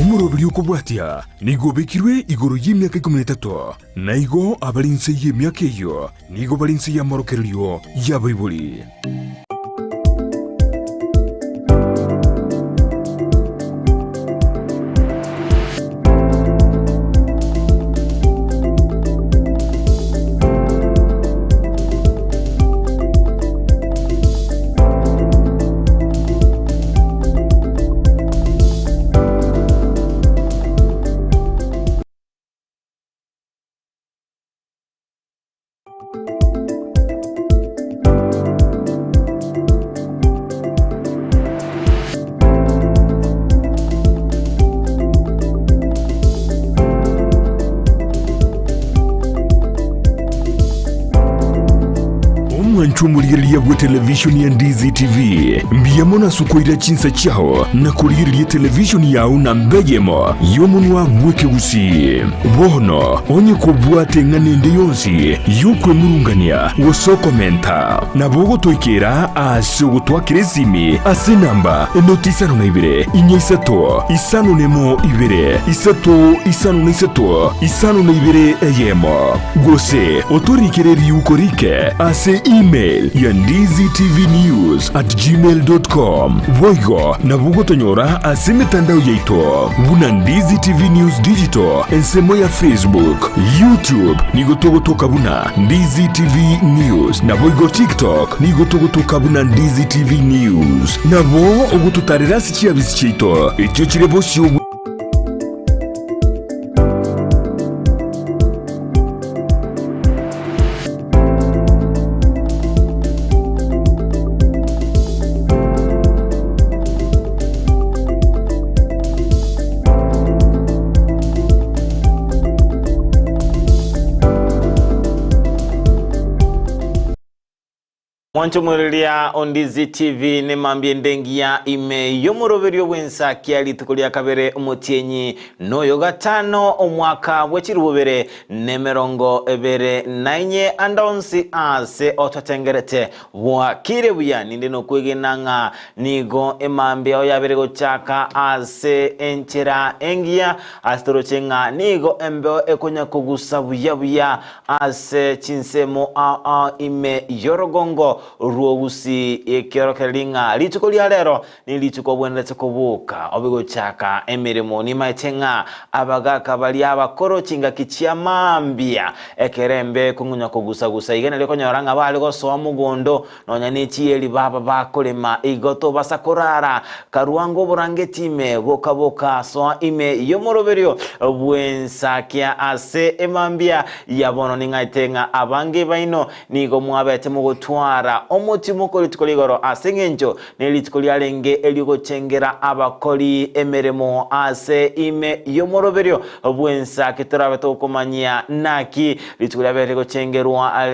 Yomurobiri ukubwatia nigo bekirwe igoro y'imyaka 13 naigo abarinse y'imyaka iyo nigo barinse y'amorokeryo y'abayibuli. Mwanchumuliriya bwa televisioni ya Ndizi TV mbiyamona sukoira chinsa chao na kuliriya televisioni yao na mbegemo yomunwa mweke usi bono onye kubwate nganende yonsi yukwe murungania woso komenta na bogo toikera aso twakirezimi ase namba enotisano na ibere inyesato isano nemo ibere isato isano na isato isano na ibere eyemo gose otorikireri ukorike ase email yandizitv@gmail.com voigo na bugotonyora ase mitandao yaito buna Ndizi TV News Digital ensemo ya Facebook, YouTube nigotogotoka buna Ndizi TV News na voigo TikTok nigotogotoka buna Ndizi TV News na bo ogututarira sikia bisichito icyo kirebo syo Mwanchumuriria Ndizi TV ne mambie ndengi ya ime yomuroberi wensa kiali tukulia kabere umutienyi noyo gatano omwaka wechirubere nemerongo ebere nainye andonsi ase ototengerete wa kirebuya nindeno kwegenanga nigo emambie oyabere gochaka ase enchera engia astorochenga nigo embeo ekonya kugusa buya ase chinsemo ime yorogongo ruogusi ekiorokelinga lituko lya lero ni lituko bwendetse kubuka obigo chaka emirimo ni maitenga abagaka bali abakoro chinga kichiamambia ekerembe kungunya kugusa igene liko nyoranga bali go soa mugondo nonya nechieli baba bakolema igoto basakorara karuango burangetime boka soa ime yomoroberio bwensakia ase emambia yabono ningaitenga abange baino nigo mwabete mugotwara omoti mukoli tukoligoro asengenjo nelitukolia lenge eligo chengera abakoli emeremo ase ime yomoroberio bwensa kitarabeto komanya naki litukolia berego chengerwa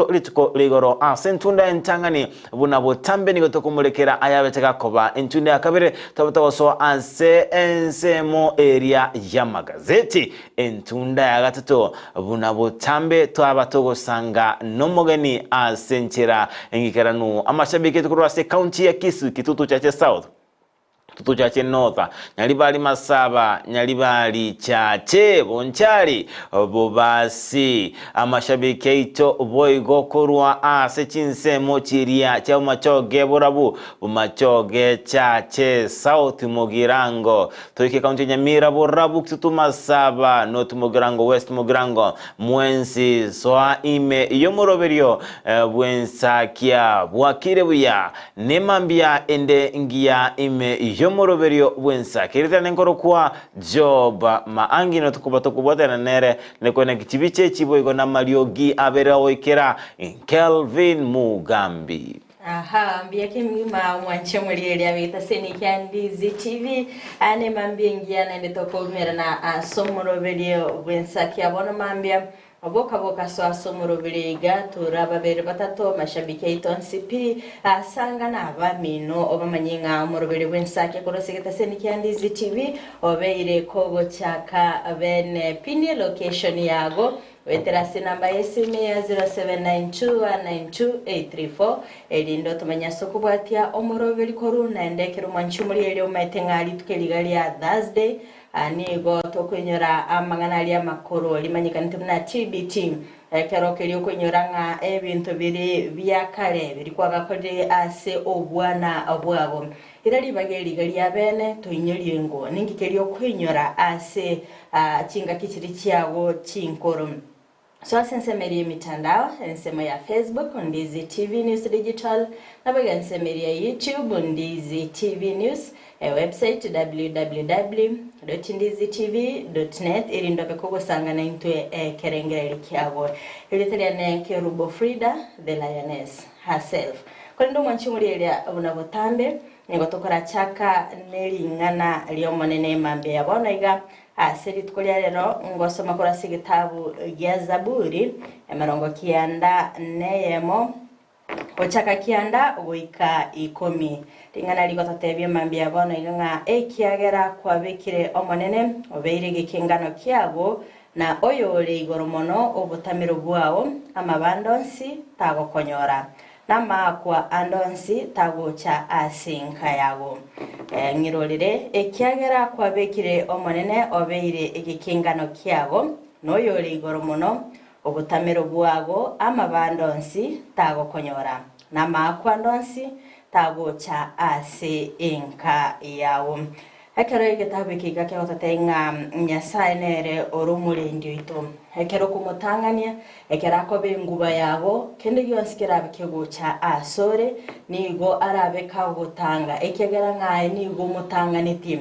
lituko ligoro asentunda entangani buna botambe nigotokumulekera ayabeteka koba entunda yakabere tabatawaso ase ensemo area ya magazeti entunda ya gatatu buna botambe twabatogo sanga nomogeni asenchera engikeranu amashabiki tukurwa se county ya Kisu kitutu chache South tutu chache North nyalibali Masaba nyalibali chache Bonchari bobasi amashabiki ito boigo kurwa ase chinsemo chiria cha machoge borabu machoge chache South Mugirango toike county Nyamira borabu kitutu Masaba North Mugirango West Mugirango mwensi soa ime yomoroberio bwensa kia bwakirebuya nemambia ende ngia ime yomoroberio bwensa kirita nenkoro kwa job maangi no tukubatokubote na nere nekwena kichibiche chiboigo na maliogi abera oikera Kelvin Mugambi. Aha, mbia kimima mwanchomuriria bita seni Ndizi TV ane mambia ngia na ndetoko umera na somoroberio bwensa kia bono mambia boka so asomurubiriga turababere batato mashabiki itonsipi asanga na abamino obamanyinga murubiri bwensake korosigeta seni Ndizi TV obeire kogo chaka bene pini location yago wetera sinamba yesimi ya 0792922834 elindo tumenya sokubwatia omuroveri koru naendekero mwanchumuri elio maitengali tukeligali ya Thursday anigo tokwenyora amangana ya makoro limanyikanite na TBT kero kelio kwenyoranga ebintu biri byakale biri kwagakorire ase obwana obwabo irali bageli gali abene toinyeliengo ningi kelio kwenyora ase chinga kichiri chiago chinkoro. So asensemeri mitandao ensemo ya Facebook Ndizi TV News Digital na baga ensemeri ya YouTube Ndizi TV News website www.ndizitv.net irindo bekogo sangana intwe kerengere kiago ilitaliane Kerubo Frida the Lioness herself kondo mwanchumuri elia unabotambe ngotokora chaka nelingana lyo monene mambe yabona iga aseri tukolia rero ngosoma kora sigitabu gya Zaburi emarongo kianda neyemo ochaka kianda uika 10 tingana liko tatebye mambi yabona iga ekiagera kwa bikire omonene obeire gikingano kiago na oyole igoromono obutamiro bwao amabandonsi tagokonyora nama kwa andonsi tagocha asinka yago ngirorire ekiagera kwa bekire omonene obeire igikingano kiago noyore igoromono obutamiro bwago amabandonsi tagokonyora nama kwa ndonsi tagocha asinka yawo Hekero igitabu ikiga kya gutatenga Nyasaye nere orumuri ndio ito hekero kumutangania ekera kobe nguba yabo kende gyonsikira bikegucha asore nigo arabe ka gutanga ekegera ngaye nigo mutanganiti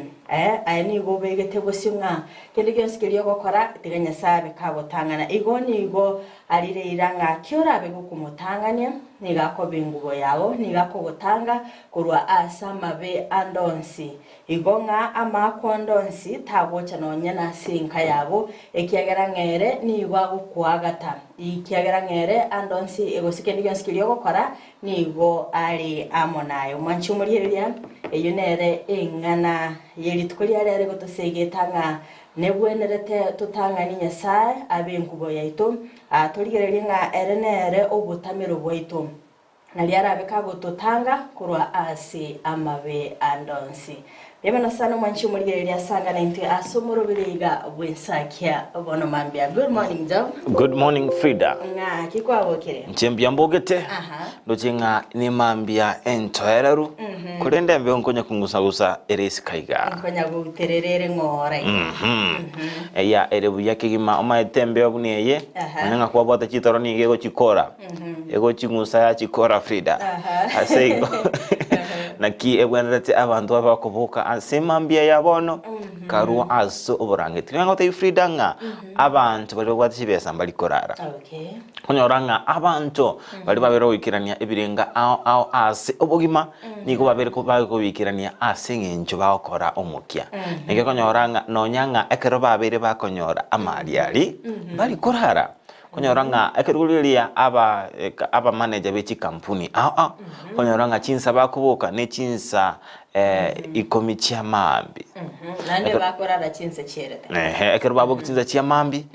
nigo begete gusinga kende gyonsikira gukora tiganya sabe ka gutangana igo nigo arire iranga kyorabe gukumutangania niga kobe ngubo yabo niga ko gutanga kurwa asamabe andonsi igonga amakondonsi tagocha nonyana sinka yabo ekiagera ngere nigo gukwagata ikiagera ngere andonsi egosikeni gyanskiriyo gukora nigo ari amonayo mwanchumuriria eyunere engana yeri tukoria rere gotosegetanga nebwenerete tutanga ni Nyasaye abengubo yaito aturigereria nga erenere obutamiro bwaito naliara beka gututanga kurwa asi amabe andonsi yemana sana mwanchumuriria sanga na into asomoro biriga bwensakia bono mambia. Good morning Job. Good morning Frida. Nga kikwa bokere nchembia mbogete ndochenga ni mambia entoereru kurende mbe onkonya kungusagusa eresi kaiga onkonya gutererere ngore ya erebu yakigima omaetembe obuneye onenga kwa bota chitoro ni gego chikora ego chingusa ya chikora Frida asego naki ebwenrete abantu abakoboka asemambia yabono karu aso oburangeti ngote Frida nga abantu bali bagwatishibesa mbali korara konyoranga abantu bali babero wikirania ebirenga ao ase obugima niko babere ko wikirania ase ngenjo bakora omukia nige konyoranga nonyanga ekero babere bakonyora amaliali bali korara konyoranga ekerulilia aba manager bechi kampuni konyoranga chinsa bakuboka ne chinsa ikomi chia mambi nande bakorara chinsa cherete ekeru babo chinsa chia mambi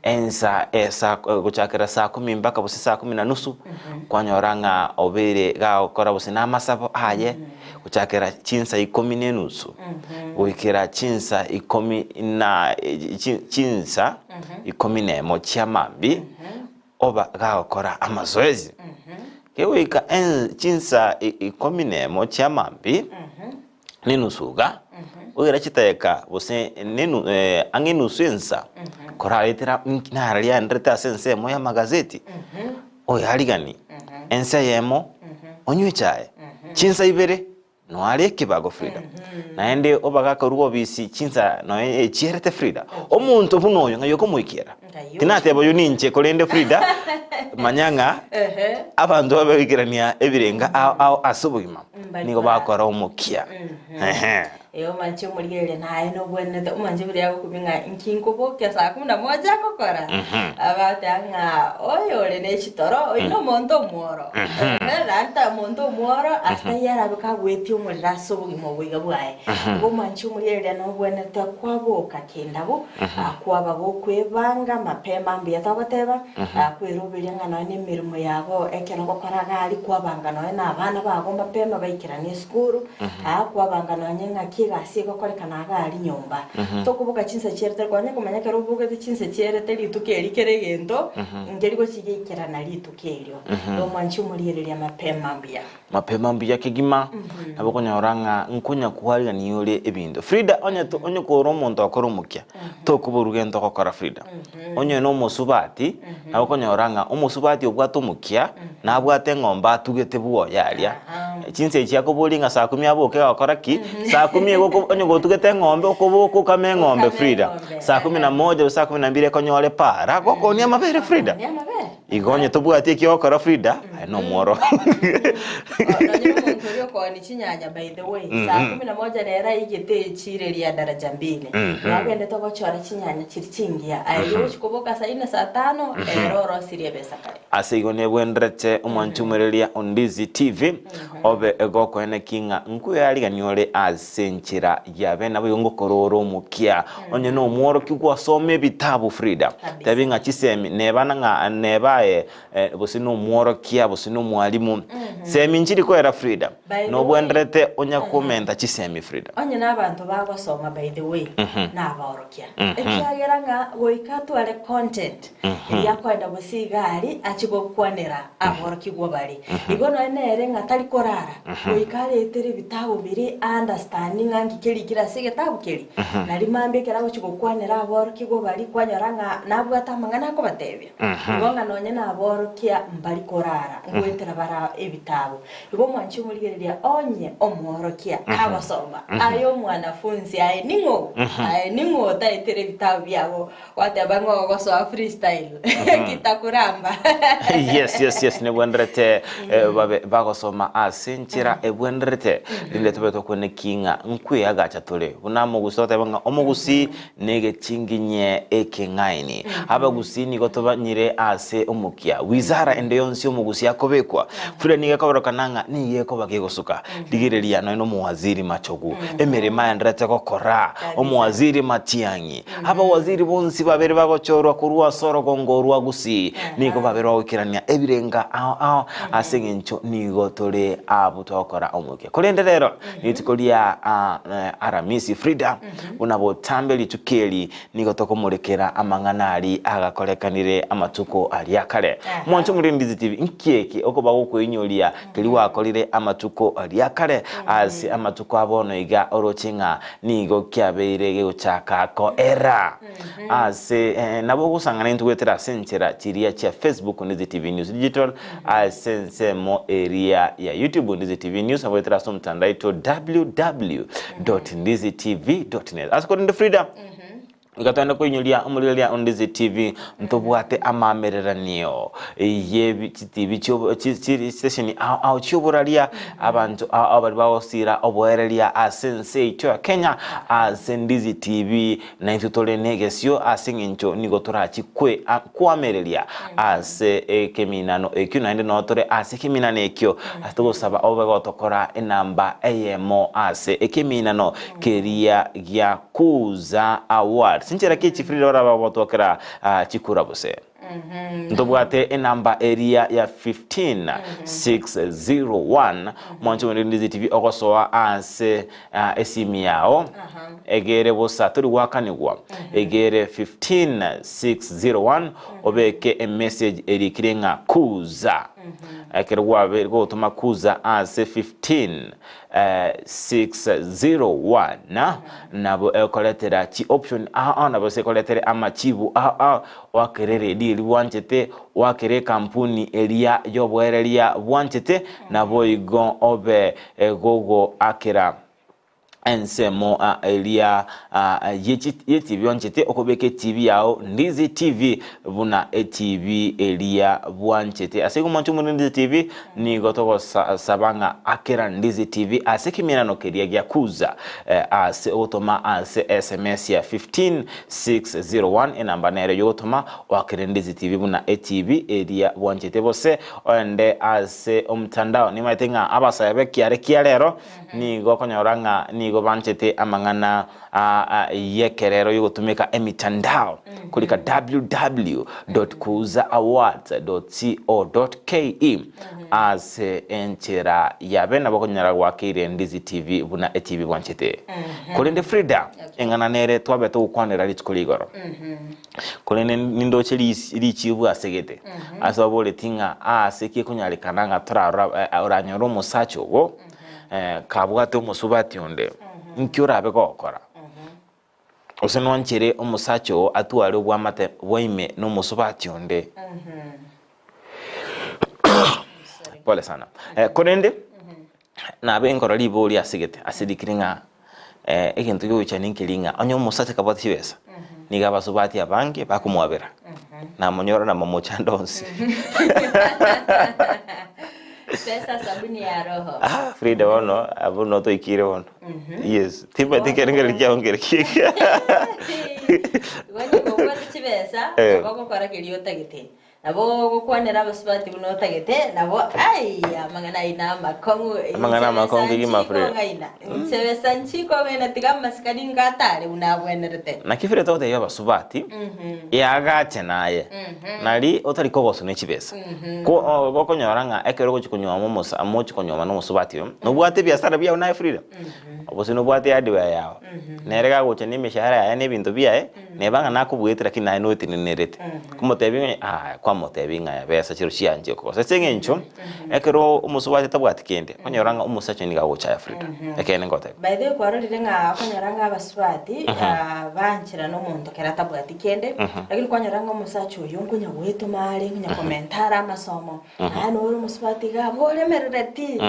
ensa esa guchakira saa 10 mpaka busi saa 10:30 konyoranga obere ga okora busi na masabo aye guchakira chinsa 10:30 wikira chinsa 10 na chinsa 11 chia mambi oba ga okora amazoezi kewika chinsa 11 chia mambi ninusuga ogira chiteka bose nenu angenusensa kora letera naralia ndreta sense moya magazeti oyaligani ense yemo onywechae chinsa ibere no ale kibago Frida naende obaga karugo bisi chinsa no chierete Frida omuntu bunoyo ngayoko mwikira tinate boyo ninche kolende Frida manyanga abantu babikirania ebirenga ao asubugima nigo bakora omukia Eyo manche muriele na ino bwene manje buri yako kubinga inkinko boke saa 11 kokora abatanga oyole ne chitoro ino monto muoro ranta monto muoro hasta yara bikagweti umuraso bugimo bwiga bwaye ngo manche muriele no bwene ta kwaboka kendabo akwaba go kwebanga mapema mbia tagoteba kwirubiria ngana ni mirimo yago ekero gokoraga ari kwabangana na abana bago mapema baikiranie skuru kwabangana nyenga kigasi gokorekana ari nyomba tokubuka chinse cherete kwanya kumenya kero buga chinse cherete litukeri kere gento ngeri go chigikira na litukerio ndo mwanchu murireria mapema mbia kigima nabo konyoranga nkunya kuhariga niyore ebintu Frida onye ko romonto akoromukia tokuburugento kokora Frida onye no musubati nabo konyoranga umusubati obwatumukia na abwate ngomba tugete buo yaria chinse chiako bulinga saa 10 aboke akora ki saa 10 goko onye go tugete ngombe okoboko kame ngombe Frida saa 11 saa 12 konyore para goko ni amabere Frida igonye tobwate ki okora Frida no moro Ndio kwa ni chinyanya by the way saa 11 rera igete chireria daraja 2 yagende to gochora chinyanya chirichingia ayo chikoboka saa 4 saa 5 eroro sirie besa kare asigone bwendrete umanchumereria on Ndizi TV obe egoko ene kinga nkuyari ganyore asenchira yabe nabo yongokororo mukia onye no mworo kigwa some bitabu Frida tabinga chisemi nebana nga nebaye bosino mworo kia bosino mwalimu semi nchiri ko era Frida no bwendrete onya komenta chisemi Frida onye nabantu bagosoma by the way na aborokia ekiageranga goikatu ale content yakwenda busigari achigokwanera aborokigwa bari igono nere ngatari korara goikale etere bitabu biri understanding angi keri sigetabu keri nari mambe kera gochigokwanera aborokigwa bari kwanyoranga nabwata mangana ko batebya igonga nonye na aborokia mbari korara ngwetera bara ebitabu igo mwanchi murigereria onye omworokia abasoma ayo mwanafunzi aye ningo taetere bitabu byabo watebango goso freestyle kitakuramba yes ne bwendrete bagosoma asenchira ebwendrete linde tobeto kone kinga nkwe agacha tole unamo gusota banga omugusi nege chinginye ekengaini abagusi ni gotoba nyire ase omukia wizara ende yonsi omugusi yakobekwa fure nige kaborokananga niye ko bagegosuka digireria no muwaziri machogu emerema yandrete kokora omuwaziri matiangi aba waziri bonsi babere bagochorwa kurwa soro gongorwa gusi niko babere okirania ebirenga asengencho nigo tole abutokora omuke kolenderero nitikolia aramisi Frida unabo tambeli tukeli niko tokomurekera amanganari agakorekanire amatuko ali akale mwancho muri Ndizi TV nkeke okoba gukwenyolia keli wakolire amatuko ali akale asi amatuko abono iga orochinga nigo kyabeire geuchaka ko era ase nabo gusangana intugwetera senchera chiria cha Facebook Ndizi TV News Digital asense mo area ya YouTube Ndizi TV News abwetera so mtandaito www.ndizitv.net asikore Frida Ngatanda ko inyulia umulilia on Ndizi TV ntobwate amamereranio ye TV station au choburalia abantu abari bawosira oboerelia asense to Kenya Ndizi TV na intutole negesio asingincho nigotora chikwe kwamerelia ase keminano ekyunainde notore ase keminane ekyo atogosaba obegotokora enamba eyemo ase ekeminano keria gya kuza award sinchera kichi Frida ora batokera chikura bose ndobwate enamba area ya 15601 mwancho Ndizi TV ogosoa ase esimi yao egere bosa turi wakanigwa egere 15601 obeke a message erikirenga kuza akerwa bergo tuma kuza ase 15601 nabo ekoletera chi option nabo se koletera amachibu wakerere dili wanchete wakere kampuni elia yobwerelia wanchete nabo igon obe gogo akera ensemo elia yeti byonchete okobeke TV yao Ndizi TV buna TV elia bwanchete asiko manchu muri Ndizi TV ni gotoko sabanga akera Ndizi TV asekimina no keria gya kuza ase otoma ase SMS ya 15601 enamba nere yotoma wakere Ndizi TV buna TV elia bwanchete bose onde ase omtandao ni maitenga abasa yabeki arekia lero ni gokonyoranga ni nigo banchete amang'ana yekerero yogotumika emitandao kulika www.kuzaawards.co.ke as enchera yabe nabo konyara gwakire Ndizi TV buna TV bwanchete kulinde Frida engana nere twabe tukwanira litikuligoro kulinde nindoche lichibu asegete asabole tinga aseke kunyalikana ngatora oranyoro musacho go kabwate umusubati onde nkyora abe gokora osenwanchere umusacho atuwale bwamate bwaime no musubati onde pole sana konende na bengoro liboli asigete asidikiringa ekintu cyo ninkiringa onyo musacha kabati besa niga basubati abange bakumwabera na monyoro na momochandonsi pesa sabuni ya roho Frida wono abuno to ikire wono yes tiba tikerengere kyaongere kike wani gokora chibesa bako kora kiliota gite nabo gukwanira abasubati bunota gite nabo mangana ina makongu gima Frida chibesa nchiko wena tiga maskani ngatare unabwenerete na kifire to de abasubati yagache naye nari otari kogoso ne chibesa ko bokonyoranga ekero gochikunywa momosa amochi konyoma no musubati no bwate biasara bia una Frida obosi no bwate adi wa yao nerega goche ni mishahara ya ne bintu bia nebanga nakubwetira kina no tinenerete kumotebi kwa motebi nga ya besa chiro chianje ko sesenge ncho ekero umusubati tabwati kende konyoranga umusacho ni gagocha ya Frida ekene ngote by the way kwarorire nga konyoranga abasubati banchira no muntu kera tabwati kende lakini konyoranga umusacho yonkunya wetu mali nya komentara amasomo no umusubati gabole mereti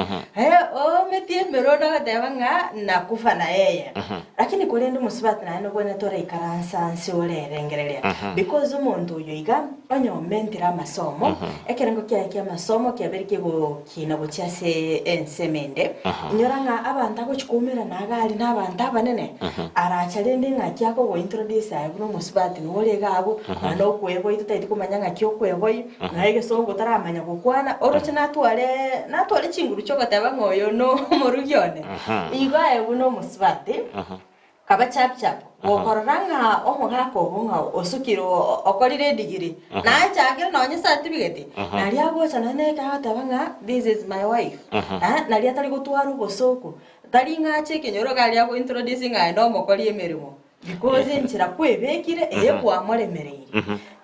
metie merona gadabanga nakufa na yeye lakini kulenda umusubati na no bwene tore ikaransa nsiulerengereria because umuntu yoiga onyo mentira amasomo ekerengo kya masomo kyabere kigo kina bucyase ensemende nyoranga abantu agochikumira nagali n'abantu abanene arachalende ngakyako go introduce ayo umusubati no legabo no kwebo itutaiti kumanya ngakyo kwebo naige so gotaramanya gukwana oroche natwale chinguru cyo gataba ngoyo no murugyone ibaye buno musubati kaba chap okoranga omugako bunga osukiro okorire digiri na chakira no nya certificate nali agocha nane ka tabanga this is my wife nali atari gutwaru gosoko tari ngache kenyoro gali ago introducing ndo mokori emerimo because nchira kwebekire eyekwa moremereye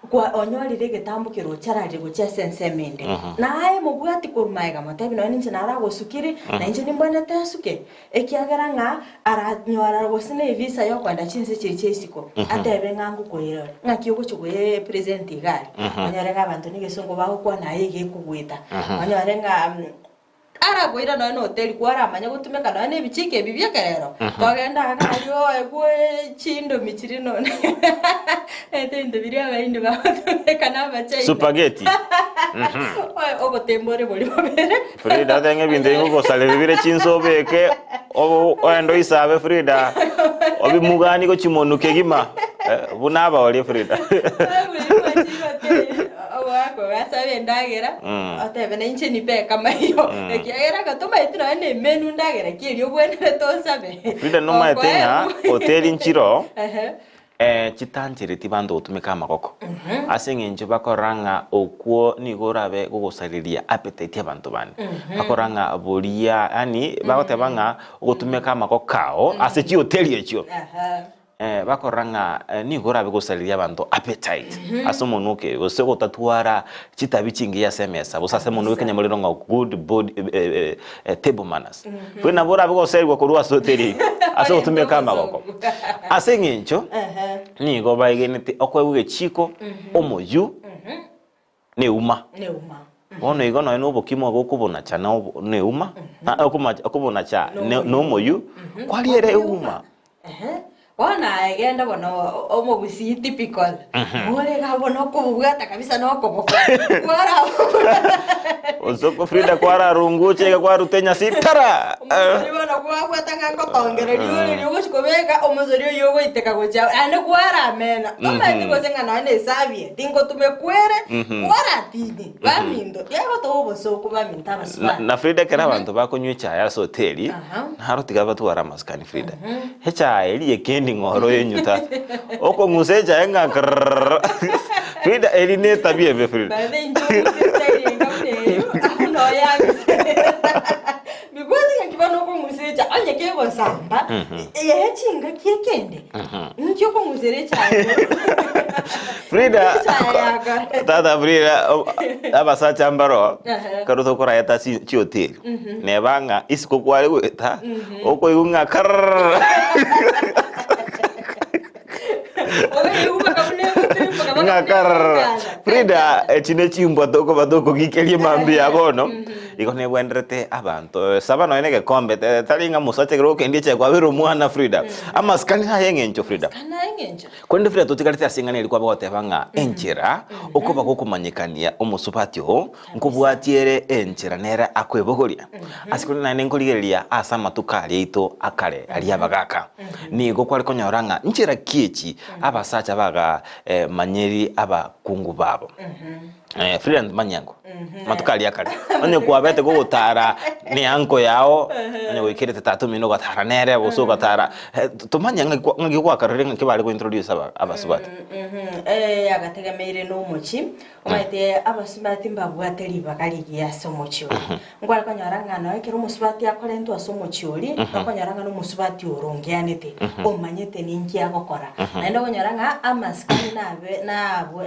kwa onyorire getambukiro charari gocha sensemende naye mubwati kurumaiga matabi no ninche naragosukire na inche nimbone tesuke ekiagaranga aranyora gosine visa yo kwanda chinse chirichesiko atebe ngangu koyero ngakiyoko chugoye present igali onyorega abantu nigesongo baho kwa naye gekugwita onyorenga aragoira no hotel kwara amanya gutumeka no ne bichike bibye kerero twagenda akayo egwe chindo michiri none ende biri abaindi batumeka nabache spaghetti ogo tembore boli babere Frida tenge binde ngo sale bibire chinso beke endo isabe Frida obi mugani ko chimonuke gima bunaba oli Frida wako asabe ndagera atebe na inche ni peka mayo ekiagera katoma itira ne menu ndagera kirio bwenere to sabe Frida no maitenga hotel inchiro chitanjire tibando utumika magoko asenge nje bakoranga okuo nigorabe gugusariria appetite abantu bane bakoranga bolia yani bagotebanga ugutumika magokao asechi hotel echo bakoranga nigorabe gusariria abantu appetite asomonuke osego tatuara chitabichingi ya semesa busase munu kenya muliro nga good body table manners kwena bora bigoseri kurwa hotel aso utumika magoko asenge ncho nigo bayigenete okwebuge chiko omoyu neuma ono igono eno bokimo gokubona chana neuma okubona cha no moyu kwaliere uma Ona agenda bono omugusi typical. Ore gabono kubugata kabisa no koboko. Kwara. Osoko Frida kwara runguche kwa rutenya sitara. Omusori bono kwabwata ngakotongera riyo gochikobeka omusori yo goiteka gocha. Ane kwara amena. Toma ndigosenga nane sabie. Tingo tumekwere kwara tini. Bamindo. Yego to bosoko baminta baswa. Na Frida kera abantu bakonywe chaya so hoteli. Harotiga batu ara maskani Frida. Hecha eli yekendi ngoro yenyuta. Oko ngusecha enga. Frida eli ne tabia be Frida. Bade njomu sisteri ngamne. No yangu. Because ngibano ko musecha anye kebo samba. Yechinga kiekende. Nkyo ko muserecha. Frida. Tata Frida abasacha ambaro. Karuto kora yata chi hotel. Nebanga isiko kwale gweta. Oko igunga kar. Ngakar Frida chine chimbo toko badoko gikelie mambi abono iko ne bwendrete abantu sabano enege kombe talinga musache gro kendi che kwa biro mwana Frida ama skani ha yengencho Frida Kana yengencho kwende Frida totikalite asingane ilikuwa bote banga enchera okoba kokumanyikania omusupatyo nkubwatiere enchera nera akwebogoria asikuri na nenkoligeria asama tukali ito akale ali abagaka nigo kwali konyoranga nchera kiechi abasacha baga manyeri aba kungu babo Frida manyango matukali akale onye kwabete go gutara ni anko yao onye wikirete 3 mino gatara nere boso gatara tumanyanga ngikwa karere ngibali ko introduce abasubati agategemeire no muchi omaite abasubati mbabwateri bakaligia somochi ngwala konyoranga no ekero musubati akorento asomochiori akonyaranga no musubati orongeanete omanyete ninki agokora naenda konyoranga amaskani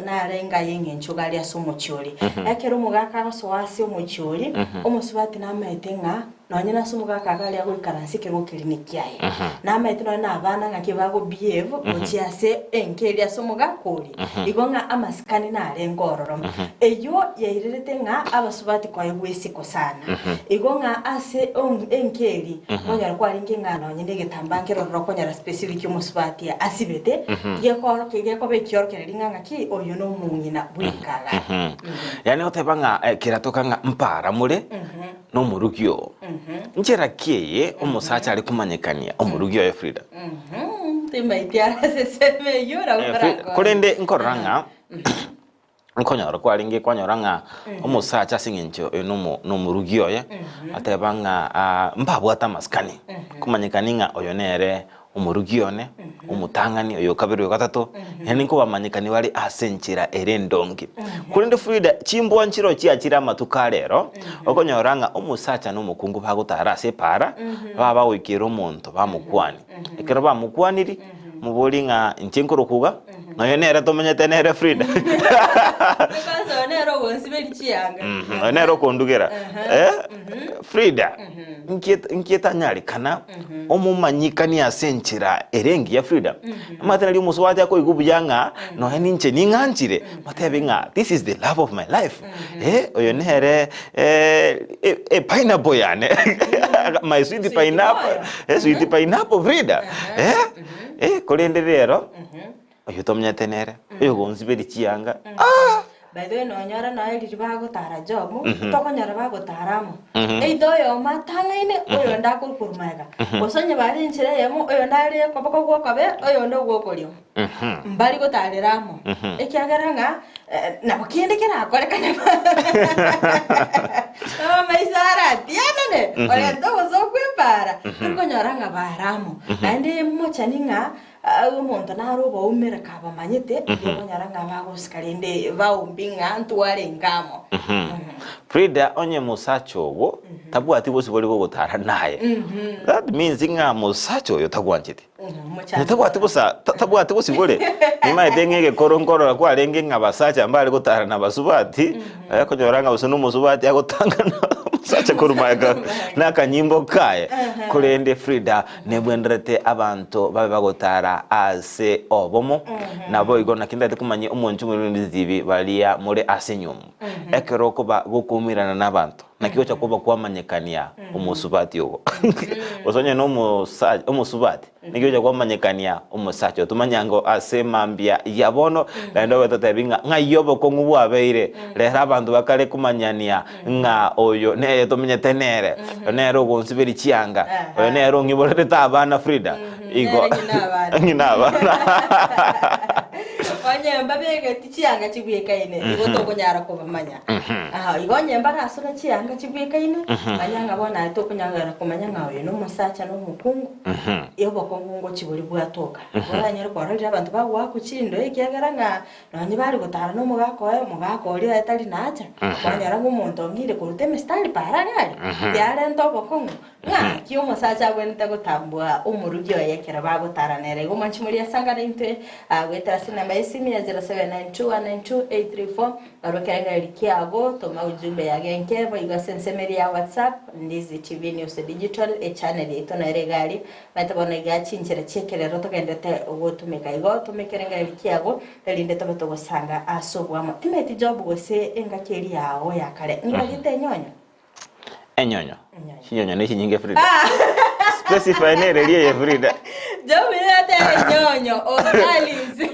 na renga yengencho gali asomochiori ekero mugaka gosoasi omochiori omusubati na maitenga nonye nasumuga kakali ago ikaransi kero clinic yae na maite no na abana ngaki bago behave ochiase enkeri asumuga kuri igonga amaskani na rengororo eyo yairete nga abasubati kwa egwesiko sana igonga ase enkeri onya kwa ringi ngano nonye ndegetambangero rokonyara specific omusubati asibete yeko bekior kelinga ngaki oyo no munyina bwikala yani otebanga kiratokanga mpara mure no murugyo njera kieye omusacha ali kumanyekania omurugyo ya Frida timaitia seseme yura ukaranga kurende nkoranga nkonyora kwalinge kwanyoranga omusacha singencho no murugyo ya atebanga mbabwata maskani kumanyekaninga oyonere umurugione umutangani oyo kabiri gatatu yani ko bamanyikani wali asenchira erendongi kurinde Frida chimbwa nchiro chiachira matukarero okonyoranga omusacha no mukungu bagutara separa baba wikiro muntu bamukwani ekero bamukwaniri mubolinga nchinkorokuga nayo nera tomenyete nere Frida kazo nero wonsibeli chianga nero kondugera Frida nkieta nyari kana omumanyikani asenchira erengi ya Frida matana li muswati ako igubuyanga no heninche ninganchire matebenga this is the love of my life oyo nere pineapple yane my sweet pineapple sweet pineapple Frida kolende rero oyo tomnyete nere oyo gonzibeli chianga by the way no nyara na iri bagutara jomo tokonyara bagutaramo eidoyo matangaine oyo ndakurukurumaga osonye bari nchire yemo oyo ndari koboko gwokabe oyo ndo gwokoryo mbali gutareramo ekiagaranga na bakende kera korekane maisara tianane oyo ndo zokwepara tukonyaranga baramo ande mochaninga umuntu narubo umera kaba manyete yonyaranga bagosikalende baumbinga ntware ngamo Frida onye musacho wo tabu ati bosi boli gutara naye that means inga musacho yo tagwanjete tabu ati bosi boli nima edengege korongoro kwa renge ngabasacha mbali gutara na basubati akonyoranga usono musubati agotanga sacha kurumaga nakanyimbo kaye kurende Frida nebwenderete abantu babe bagotara ase obomo nabo igona kindate kumanye umuntu muri zibi balia muri asenyum ekero ko ba gukumirana nabantu nakio cha kuba kwamanyekania umusubati ugo osonye no umusubati nakio cha kwamanyekania umusacho tumanyango asemambia yabono naendo wetatebinga ngayobo kongubu abeire lera abantu bakale kumanyania nga oyo ne tumenyetenere nero gonsibiri chianga oyo nero ngibolete tabana Frida igo ngina abana onyemba bege tichianga chibwekaine igoto kunyara kubamanya igonyemba gasura chianga chibwekaine manyanga bona to kunyangara kumanyanga oyo no musacha no mukungu iyo bokongo chiburi bwatoka oranyero kwarira abantu bagwa kuchindo ekiagaranga nani bari gutara no mugako ori atari nacha kwanyara ngumuntu ngire kurute mistari paragari yare ndo bokongo kiyo musacha bwente gutambua umurugyo yekera bagutaranere gomanchimuri yasanga ninte gwetara sinema esimi ya 0792192834 arokenga likiago toma ujumbe ya genke boiga sensemeri ya WhatsApp Ndizi TV News Digital channel yetu na regali batabona igachinjira chekerero togendete ugotumeka igo tumekerenga likiago linde tobeto gusanga asobwamo timeti job gose engakeri yawo yakare ngagite nyonyo enyonyo chinyonyo ne chinyinge Frida specify ne relie ye Frida job yate nyonyo osalis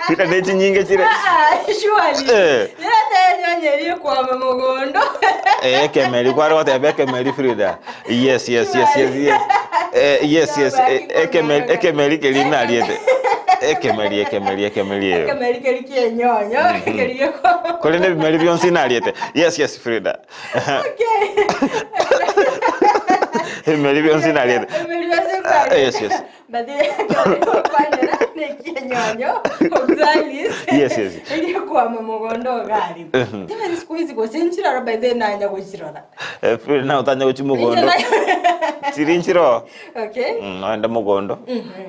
Frida ne chinyinge chire surely yate nyonyo ri kwa mugondo kemeli kwaro wate kemeli Frida yes ekemeli kelina aliete ekemeli keli kinyonyo keli ko kole ne bimeli byonsi naliete yes Frida okay emeli byonsi naliete yes bade kwanyera ne kinyonyo osalis yes ri kwa mugondo gari tebe squeeze go senchira by the nanya go chirona Frida na utanya go chimugondo tirinchiro okay anda mugondo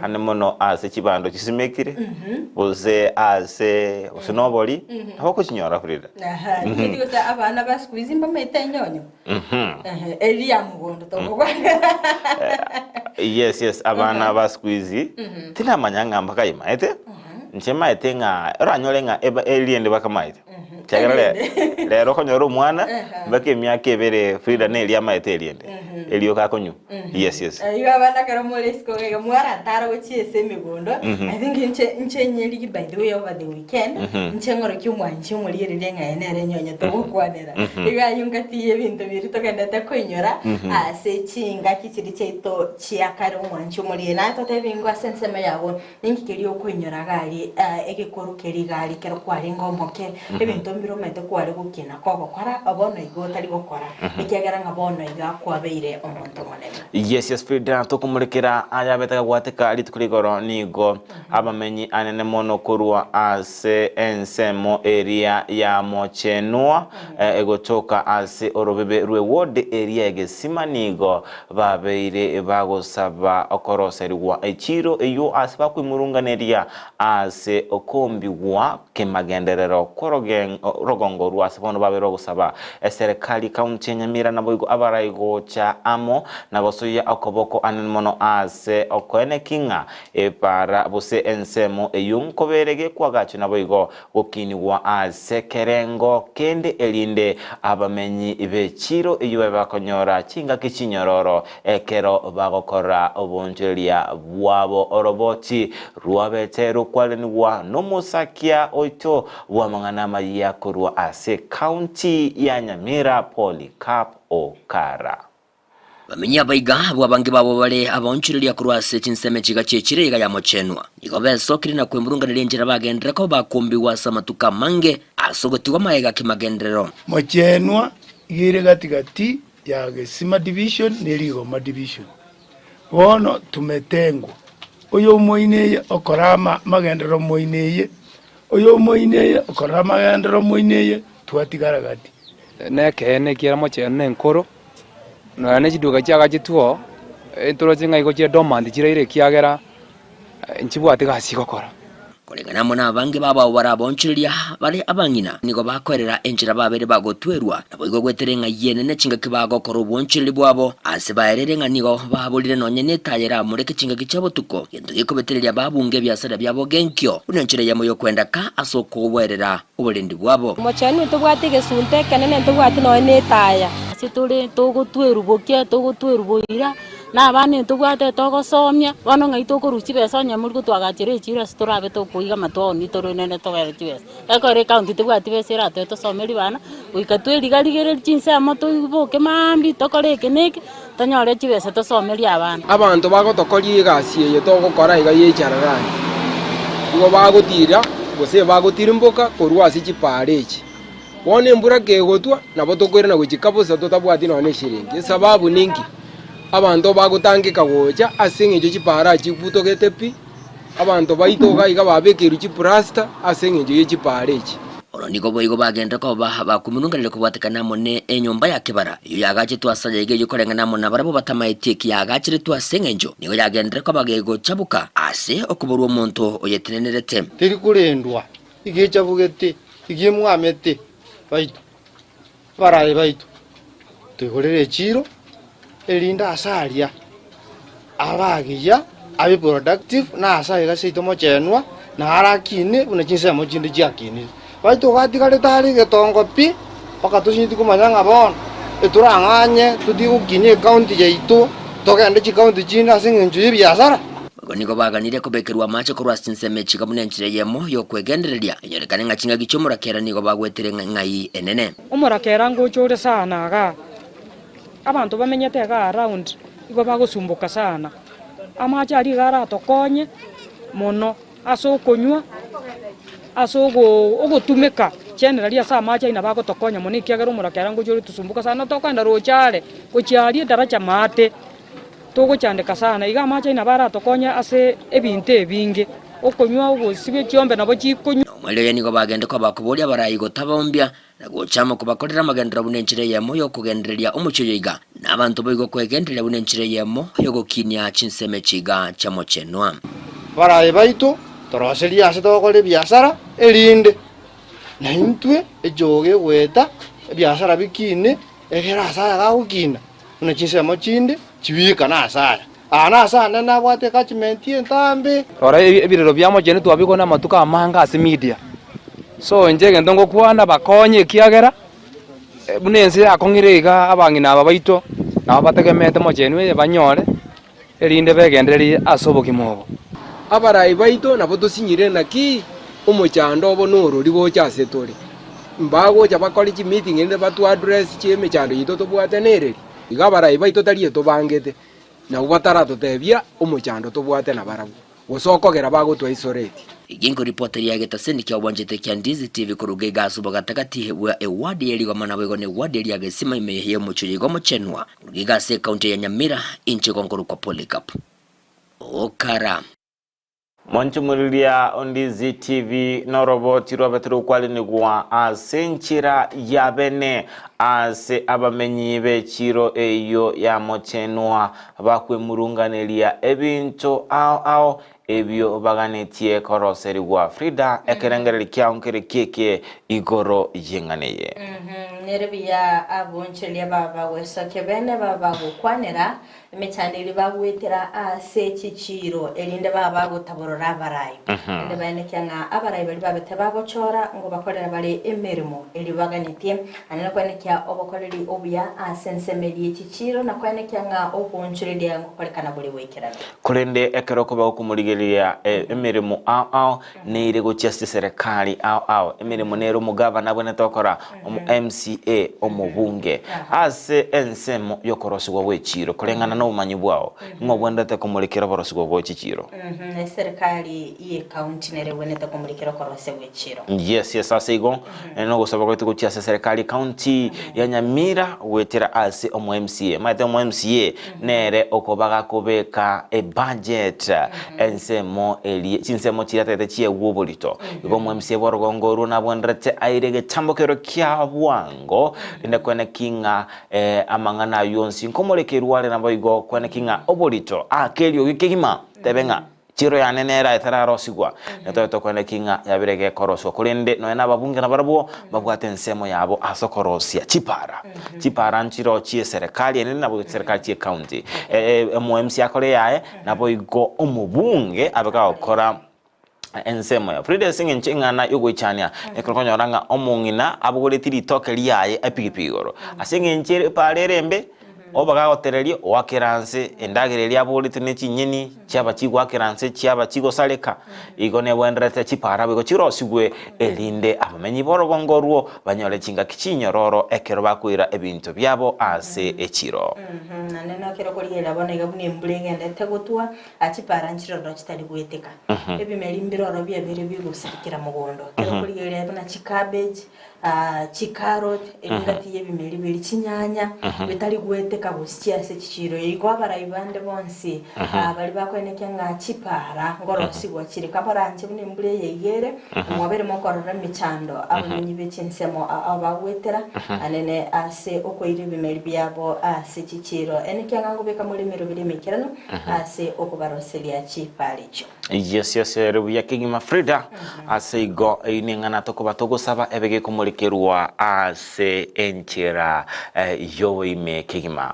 ane mono ase chibando chisimekire boze ase osinoboli abako chinyora Frida ndigo sa abana ba squeeze mbamete nyonyo eri ya mugondo to yes abana ba squeeze tina manyanga mpaka imaete nchema etenga ranyolenga eliende bakamaite chagarale lero konyoro mwana mbake myaka ebere Frida ne elia maite eliende elio kakonyu yes ayo abana karamole sko ga mwara tara gochiese migondo I think nche nyeri by the way over the weekend nche ngoro kyumwanchi muri renga enere nyonyo to kwanera iga yungati ebintu birito kandata koinyora ase chinga kichiri cheito chiakare umwanchi muri na to tebingwa sensema yabo ninkikeri okoinyora gari egikuru keri gari kero kwari ngomboke ebintu mbiro mete kwari gukina kogo kwara abono igotari gukora ikiagera ngabono igakwabeire omuntu monene yes Frida tukumulikira aya betaka gwateka alitukurigoro nigo abamenyi anene mono kurwa ase ensemo area ya Mochenua egotoka ase orobebe rwe ward area egesima nigo babeire bagosaba okoroserwa echiro eyo ase bakwimurunganeria ase okombiwa kemagenderero rogongo rwase bono babero gusaba serikali kaunti Nyamira naboigo abarayigo cha amo nagosoya okoboko anmono ase okwene kinga para bose ensemo eyunkoberege kwagacho naboigo gokiniwa ase kerengo kende elinde abamenyi bechiro eyuwe bakonyora chinga kichinyororo ekero bagokora obonjeria bwabo oroboti ruabeteru kwaleniwa nomusakia oito wamangana maya kurwa ase county ya Nyamira Polycarp Okara bamenya baiga bwabange babo bale abonchiriria kurwase chinseme chiga chechirega ya Mochenua igo besokiri na kwemurunganira njira bagendera ko bakombiwa samatuka mange asogotiwa maega kimagendero Mochenua yire gatigati ya Gesima division nerigo division bono tumetengwa oyo moineye okorama magendero moineye oyo moineye okorama magendero moineye twatigaragati nekene kiera Mochenua enkoro na nechiduka chiaga chituo entoro chinga iko chia domandi chiraire kiagera nchibwate gasi gokora kulingana na abange baba barabonchiria bari abangina nigo bakorera enjira babere bagotwerwa nabo igo gweterenga yenene chinga kibago korobonchiri bwabo ase baererenga nigo babolire nonye netayera mureke chinga kichabo tuko yendo yikobetereria babunge byasara byabo genkyo unenchire yamo yo kwenda ka asoko werera ubulendi bwabo mochani tubwate gesunte kanene tubwate no netaya situle togotwerubokia togotweruboira na bane tubwate togosomya bano ngaito koruchi besa nyamuri gutwagachire chira storabe to kuiga matoni toronene togere chibesa ekore county tubwate besera to someri bana uikatweri garigere chinse amato iboke mambi tokore keneke tanyore chibesa to someri abana abantu bagotokori igasi ye togokora iga yechararani igo bagotira gose bagotira mboka korwasi chiparechi wone mbura kegotwa nabo tokwera na guchikabusa totabwati none shiringi sababu ningi abantu bagotangika gocha asenge jo chipara chibutogete pi abantu baitoga iga babekeru chiplasta asenge jo chiparechi oro niko boigo bagenda ko bakumunungalire kubwatekana mone enyomba ya kibara iyo yagache twasaje ige yokorenga namo nabarabo batamaite ki yagachire twasengenjo nigo yagendere ko bagego chabuka ase okuborwa omonto oyetenenerete tiri kurendwa ige chabugete ige mwamete baitu baraye baitu tukorere chiro elinda asaria abagiya abi productive na asaya gaseito mochenwa na harakine una chinse mochinde jakine baitu gatigale tari getongo pi pakatushindi kumanyanga bon eturanganye tudigukinye county yaitu togende chi county china singenju biashara niko baganire kubekerwa mache korwa sinseme chika munenchire yemo yo kwegendereria enyerekane ngachinga gichomura kera niko bagwetere ngai enene umurakera ngochore sana ga abantu bamenyete ga around igo bagosumbuka sana amacha ari gara tokonye mono asokonywa ogotumeka generally asa amacha ina bagotokonya mono ikiagera umurakera ngochore tusumbuka sana tokanda rochare gochiarie daracha mate togo chandeka sana iga amacha ina baratokonya ase ebinte ebinge okonywa ogosibe chiombe nabo chikonywa mwele yani ko bagende ko bakubolia barayi gotabombya nagochama kubakorera magendera bunenchire yemo yo kugendereria umuchoyiga nabantu boigo kwegendereria bunenchire yemo yo gokinya chinseme chiga chamochenwa baraye baitu toroseria ase togore biashara elinde na intwe ejoge gweta biashara bikine egera asaya gagukina una chinsemo chinde chibika na asaya ana asana na bwate kachimenti entambe ora ebirero byamo jene twabiko na matuka amanga ase media so njege ndongo kwana bakonye kiagera bunense akongirega abangina aba baito na bategemete mojenwe banyore erinde begendereri asoboki mobo abarayi baito nabo tosinyire naki umuchando obo norori gocha setore mbago chabakori chi meeting ende batu address cheme chando yito tobwate nereri iga barayi baito tariye tobangete na ubatara totebia umuchando tobwate na barabu gosokogera bagotwa isoreti igingo reporter ya getaseni kya wanjete kya Ndizi TV kuruge gasu bagatagati wa ewadi yeli wa mana wego ne wadi yeli agesima imehe muchuyi go mochenwa kuruge gase county ya Nyamira inche kongoru kwa Polycarp okara Monchumulilia Ndizi TV norobo tirobetero kwali nigwa asenchira yabene ase abamenyi bechiro eyo ya mochenwa bakwe murunganelia ebinto ao ebyo baganetie koroseri gwa Frida ekerengereri kyaonkere keke igoro yenganeye nerebiya abonchelia baba wesoke bene baba gukwanira mechaniri bagwetera ase chichiro elinde baba gutaborora abarayi ende bane kyanga abarayi bali babete bagochora ngo bakorera bali emerimo eli baganitie anena kwane kya obokoreri obuya asensemeri chichiro na kwane kyanga obonchelia ngo kolekana buli wekera kulende ekeroko bakumuligelia emerimo ao neire gocheste serikali ao emerimo nero mugavana bone tokora MCA omubunge ase ensemo yokoroswa wechiro kulengana no umanyi bwao ngobwendete kumulikira boroswa bochichiro serikali ye county nere bwendete kumulikira koroswa wechiro yes asego no gusaba ko tukutia serikali county ya Nyamira wetera ase omu MCA mate omu MCA nere okobaga kubeka e budget ensemo eli chinsemo chiratete chie wobolito go mu MCA borogongoro na bwendete airege tambokero kya bwango inde kwene kinga amangana yonsi nkomolekerwale na boigo kwene kinga obolito akelio gikigima tebenga chiro ya nenera etararo sigwa neto kwenda kinga yabirege koroswa kulinde no ena babunge na barabo babwate nsemo yabo asokorosia chipara nchiro chie serikali ene nabo serikali chie county MMC akore yae nabo igo omubunge abaka okora ensemo ya Frida Singh nchingana yugo ichania ekorkonyoranga omungina abugore tiri tokeri yae epigipigoro asinge nchire parerembe obaga otererio wakiranse endagereria aburi tune chinyeni cyaba kigwakiranse cyaba kigosaleka igone bwendrete chipara bigo chirosigwe elinde abamenyi borogongorwo banyole chinga kichinyororo ekero bakwira ebintu byabo ase echiro nane kero koriera bonega bune mbulengende tegotwa achipara nchiro ndo chitali gweteka ebimeri mbiroro byebere bigusirikira mugondo kero koriera bana chikabeji chikarot ebingati yebimeri biri chinyanya bitali gweteka busiya se chichiro igwa barayibande bonse bali bakweneke nga chipara ngorosigwa chiri kaparanje bune mbule yegere mwabere mokorora michando abamenyi bechinsemo abagwetera anene ase okoire bimeri byabo ase chichiro eneke ngango beka muri mero biri mekirano ase okubaroselia chiparicho yes ruya kigima Frida ase go iningana tokoba saba ebege kumurikerwa ase enchera yowe ime kigima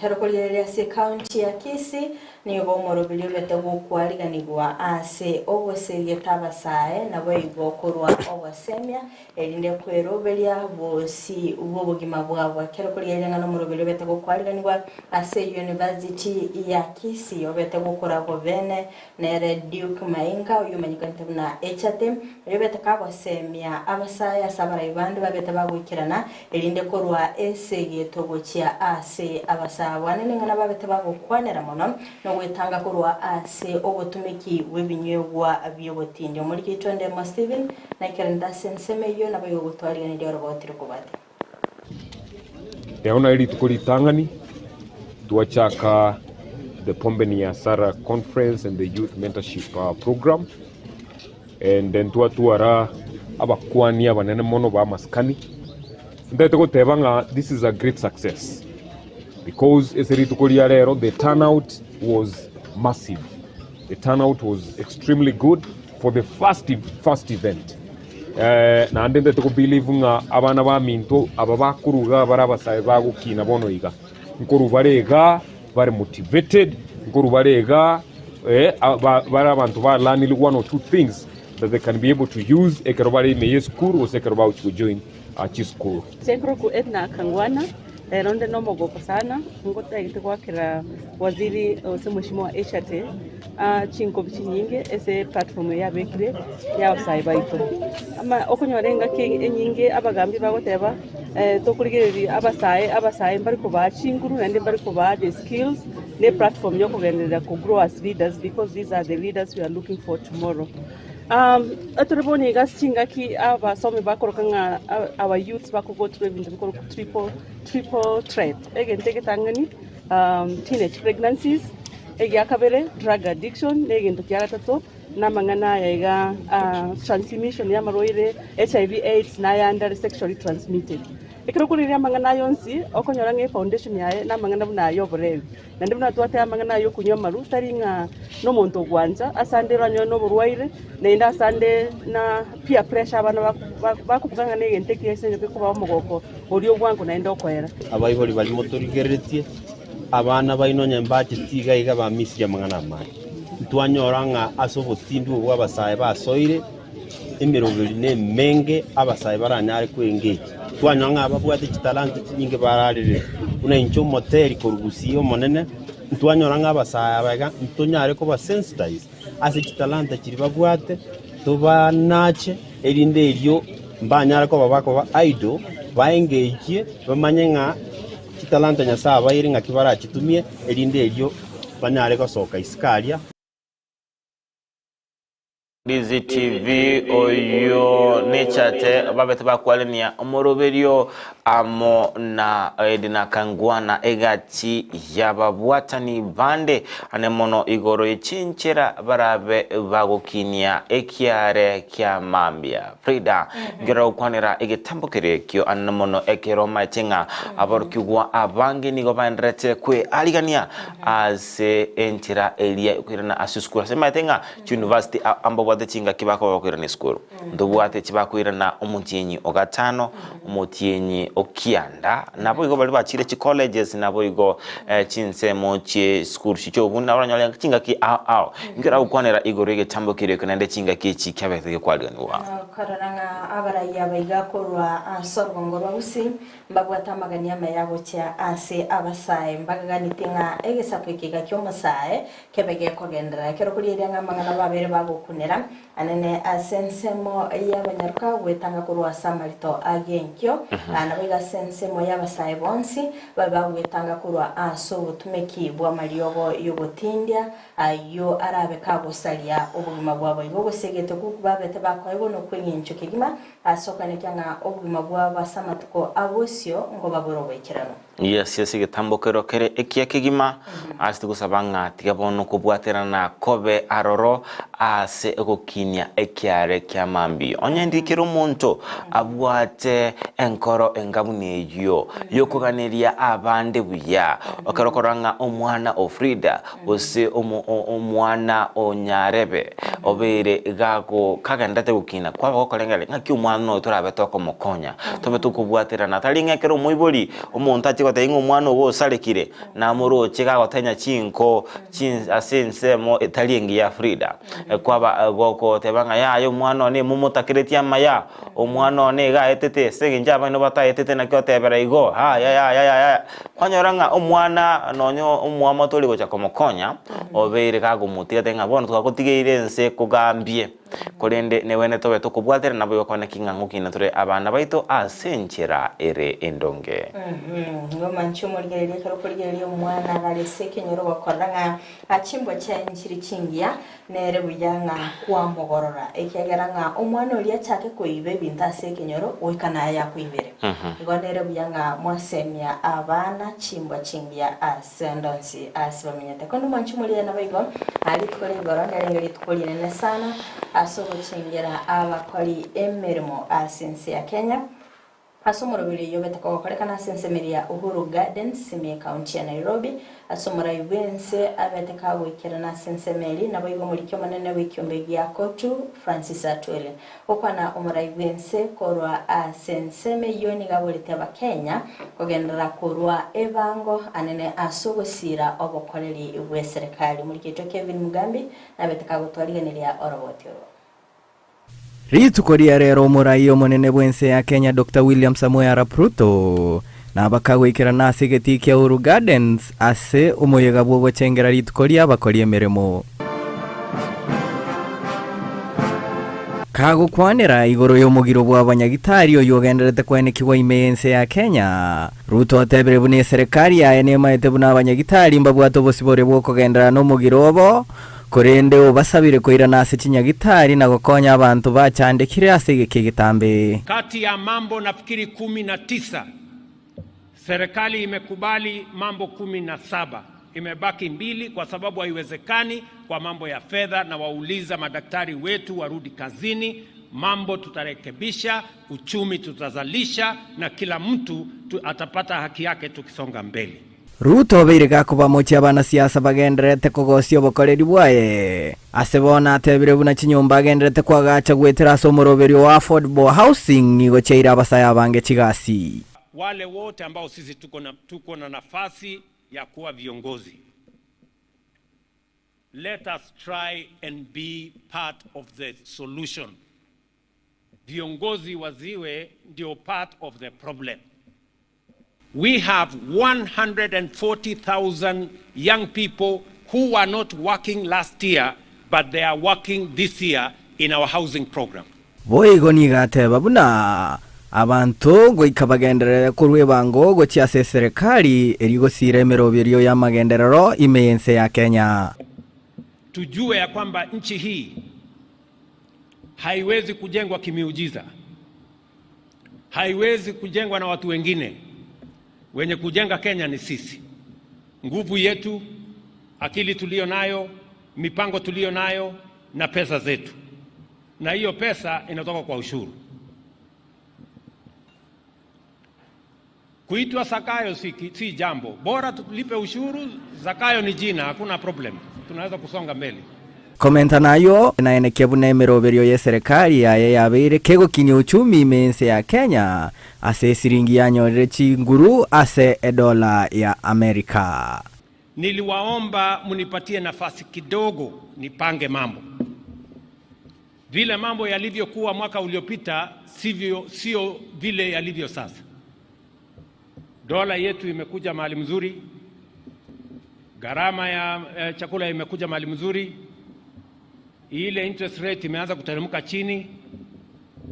kero kolere ase county ya Kisii ni bomoro bilibete gukwariganyigwa ase obosege tabasae nabo igokorwa obasemya elinde kwerobelia bosi ubogima bwabo kero kolere ngano moro bilibete gukwariganyigwa ase University ya Kisii obete gukora bene nere Duke Mainga uyumanyikante na HTM bilibete kabasemya abasaya sabara ibande babete bagukirana elinde korwa esege togochia ase abasabwane ngana babete bagukwanera mono no wetanga kurwa ase obotumiki webinyegwa byobotindi muri kitonde mo Steven na kerenda sensemeyo nabayo gutwari ni dio robotiri kubate yaona ili tukolitangani tuachaka the Pombeni ya Sara conference and the youth mentorship program and then tuara abakwani abanene mono ba maskani ndete gutebanga this is a great success because eseri tukolia lero the turnout was massive. The turnout was extremely good for the first event. Na ndende to believe nga abana ba minto ababakuruga barabasai bagukina bono iga. Nkuru barega bare motivated, nkuru barega barabantu ba learn one or two things that they can be able to use ekerobari meye school or ekerobau to join a school. Sekro ku Edna Kangwana ronde nomogopa sana ngota itakwakira waziri ose mheshimiwa Eshate chinko bichinyinge ese platform ya bekire ya cyber ito ama okunyorenga nyinge abagambi bagoteba tokurigeri abasaye bari ko bachinguru nande bari ko ba the skills ne platform yo kugendera ku grow as leaders because these are the leaders we are looking for tomorrow. Aturaboni gasinga ki aba some bakorokanga our youths bakugo through triple threat again take tangani teenage pregnancies yakabere drug addiction again to kyaratato namangana yaga transmission ya maroire HIV AIDS na ya sexually transmitted ekirokuri ya mangana yonsi okonyorange foundation yae namangana buna yoborewe nande buna twate amangana yo kunywa maru taringa no monto gwanza asande ranyo no burwaire nenda asande na peer pressure abana bakupanga negente kiese nyo kuba mogoko orio gwango naenda okwera abayiboli bali motorigeretie abana baino nyambache tiga iga ba misya mangana mai twanyoranga asobotindu bwa basaye basoire emiroberi ne menge abasaye baranyare kwengege twanyanga ababwate kitalante nyinge bararire una incho moteri korugusiyo monene twanyoranga abasaye abaga ntonyare ko ba sensitize ase kitalante kiri babwate tubanache erinde iryo mbanyare ko babako ba idol baengege bamanyenga kitalante nyasa bayiringa kibara kitumie erinde iryo banyare ko soka iskalia Dizi TV oyo nechate babete bakwalenia omoroberio amo na edina kangwana egati yababwatani bande anemono igoro ichinchera barabe bagokinia ekiare kya mambia Frida ngira ukwanira egetambokere kyo anemono ekero machenga aborkugwa abange nigo bandrete kwe aligania ase entira elia kwirana asuskura sematenga university ambo wate chinga kibako bakwira ni school ndubuate chibakwira na omuntienyi ogatano omutienyi okianda nabo igo bali bachire chi colleges nabo igo chinsemo chi school chicho buna abanyala chinga ki ao ngira ukwanera igorege tambo kire kunande chinga ki chi kyabete kwalgani wa kararanga abaraya baigakorwa sorgongorwa usi mbagwata magania mayabo cha ase abasaye mbagaganitinga egesakwikika kyomusaye kebege kogendera kero kuliranga mangana babere bagokunera anene asensemo y'abanyaruka wetanga kurwa samarito agenkyo anabiga sensemo y'abasaye bonsi baba wetanga kurwa aso butumeki bwa mariyobo yobotindia ayo arabe kagosalia obugima bwabo ibo segete kubabete bakoye no kwenyencho kigima asokane kyanga obugima bwabo samatuko abosyo ngo baborobekerano yes getambokero kere ekia kigima astigusabanga tigabono kubwaterana kobe aroro ase egokinia ekiare kya mambi onyandikiro muntu abwate enkoro engabune yokuganiria abande buya okarokoranga omwana ofrida ose omwana onyarebe obere gago kagandate gukina kwabo kolengale ngaki omwana no turabetoko mokonya tobe tukubwaterana talingekero muiboli omuntu ati kote umwana obo salekire na muro chika gotenya chinko asensemo etaliengi ya Frida kwaba goko tebanga yayo mwana ne mumutakireti maya omwana ne ga etete seginja bano bata etete na kyotebera igo ya kwanyoranga omwana nonyo omwama toli gocha komokonya obeire kago mutira tenga bono tukakutigire nse kugambie kolende newene tobe tukubwatera nabo yokone kinganguki tore abana baito asenchera ere endonge ngoma nchumurgerere karokorgerere omwana galeseke nyoro bakoranga achimbo cha nchiri chingia nere bujanga kwa mogorora ekegeranga omwana oli achake koibe binta seke nyoro oikana ya kuibere igondere bujanga mwasemia abana chimbo chingia asendonsi asibamenyete kondo manchumurire nabigo ali tukole goranga ngeli tukole nene sana asobo chingira abakoli emerimo asensi ya Kenya asomora bili yobeta kwa kolekana sensemeria Uhuru Gardens semi county ya Nairobi asomora ibense abeta ka wekera na sensemeri nabo ibo muri kyo manene w'icyombe ya Kotu Francis Atwele okwana omora ibense korwa senseme yoni gabolete aba Kenya kogendera korwa ebango anene asogosira obokoreri bwe serikali muri kito Kevin Mugambi abeta ka gutwaliganira orobotyo Ritukoria rero omuraio monene bwense ya Kenya Dr. William Samoei Arap Ruto na bakagwikira na segeti kia Uhuru Gardens ase umuyaga bwo gochengera ritukoria bakori emeremo kago kwanera igoro y'omugiro bwa banyagitari oyo yogenderete kwenekirwa imense ya Kenya Ruto atebere bune serikali ya enema etebuna abanyagitari mbabwato bosibore bwo kogendera no mugiro obo korende obasabire koira nase chinyagitari na gokonya abantu bachandikire ase kigitambe kati ya mambo nafikiri 19 serikali imekubali mambo 17 imebaki 2 kwa sababu haiwezekani kwa mambo ya fedha na wauliza madaktari wetu warudi kazini mambo tutarekebisha uchumi tutazalisha na kila mtu atapata haki yake tukisonga mbele Ruto beirega kuba mochi abana siasa bagenderete kogosio bokoreri bwaye asebona atebire buna chinyumba bagenderete kwagacha gwetera somoroberio wa affordable housing nigo cheira abasaya bange chigasi wale wote ambao sisi tuko na nafasi ya kuwa viongozi let us try and be part of the solution viongozi waziwe ndio part of the problem We have 140,000 young people who were not working last year, but they are working this year in our housing program. Boigo nigateba buna abantu goikabagendere kurwe bango gochiase serikali erigo siremero birio ya magenderero imeyense ya Kenya. Tujue ya kwamba nchi hii haiwezi kujengwa kimiujiza, haiwezi kujengwa na watu wengine. Wenye kujenga Kenya ni sisi, nguvu yetu, akili tulio nayo, mipango tulio nayo na pesa zetu, na hiyo pesa inatoka kwa ushuru. Kuitwa Zakayo si jambo, bora tulipe ushuru. Zakayo ni jina, hakuna problem, tunaweza kusonga mbele. Komenta nayo naenekea buna emeroberio ya serikali ya beire kego kini uchumi imense ya Kenya ase siringi ya nyorere chinguru ase dola ya Amerika. Niliwaomba munipatie nafasi kidogo nipange mambo. Vile mambo yalivyokuwa mwaka uliopita sio vile yalivyo sasa. Dola yetu imekuja mahali mzuri, gharama ya chakula imekuja mahali mzuri, ile interest rate imeanza kuteremka chini,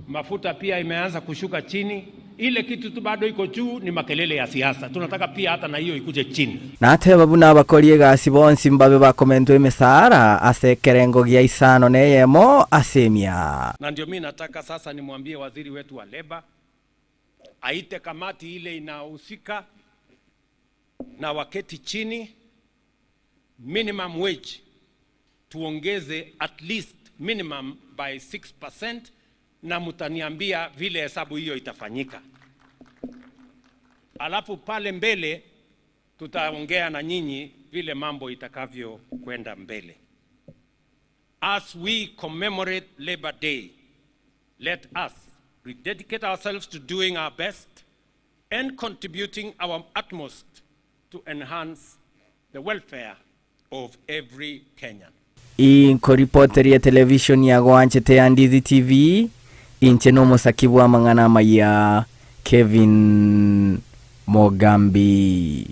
mafuta pia imeanza kushuka chini. Ile kitu tu bado iko juu ni makelele ya siasa. Tunataka pia hata na hiyo ikuje chini. Na ate babuna bakolie gasi bonsi mbabe ba komento emesara ase kerengo gya isano neyemo asemia. Na ndio mimi nataka sasa nimwambie waziri wetu wa leba aite kamati ile inahusika na waketi chini, minimum wage tuongeze at least minimum by 6%, na mutaniambia vile hesabu hiyo itafanyika. Alafu pale mbele tutaongea na nyinyi vile mambo itakavyo kwenda mbele. As we commemorate Labor Day, let us rededicate ourselves to doing our best and contributing our utmost to enhance the welfare of every Kenyan. Inko reporter ya television ya Gwanchete ya Ndizi TV inche nomo sakibwa mangana maya Kevin Mugambi.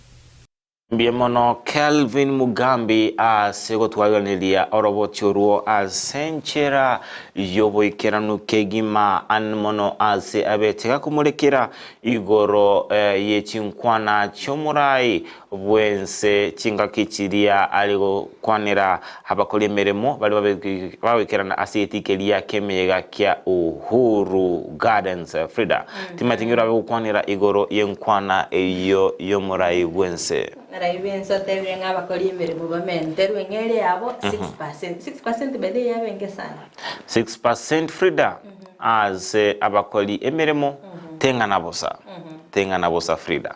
Mbiemono Kelvin Mugambi asego twaganiria orobotiorwo asenchera yoboikeranu kegima anmono ase abetega kumurekera igoro yechinkwana chomurai bwense chingakichiria aligo kwanera habakoli meremo bali babekerana asetikeria kemega kya Uhuru Gardens Frida timatingira bakwanera igoro yenkwana eyo yomurai bwense Raibenso tewe nga bakoli imirimo bamente rwengere yabo 6% bede yabenge sana 6% Frida as abakoli emirimo tenga na bosa Frida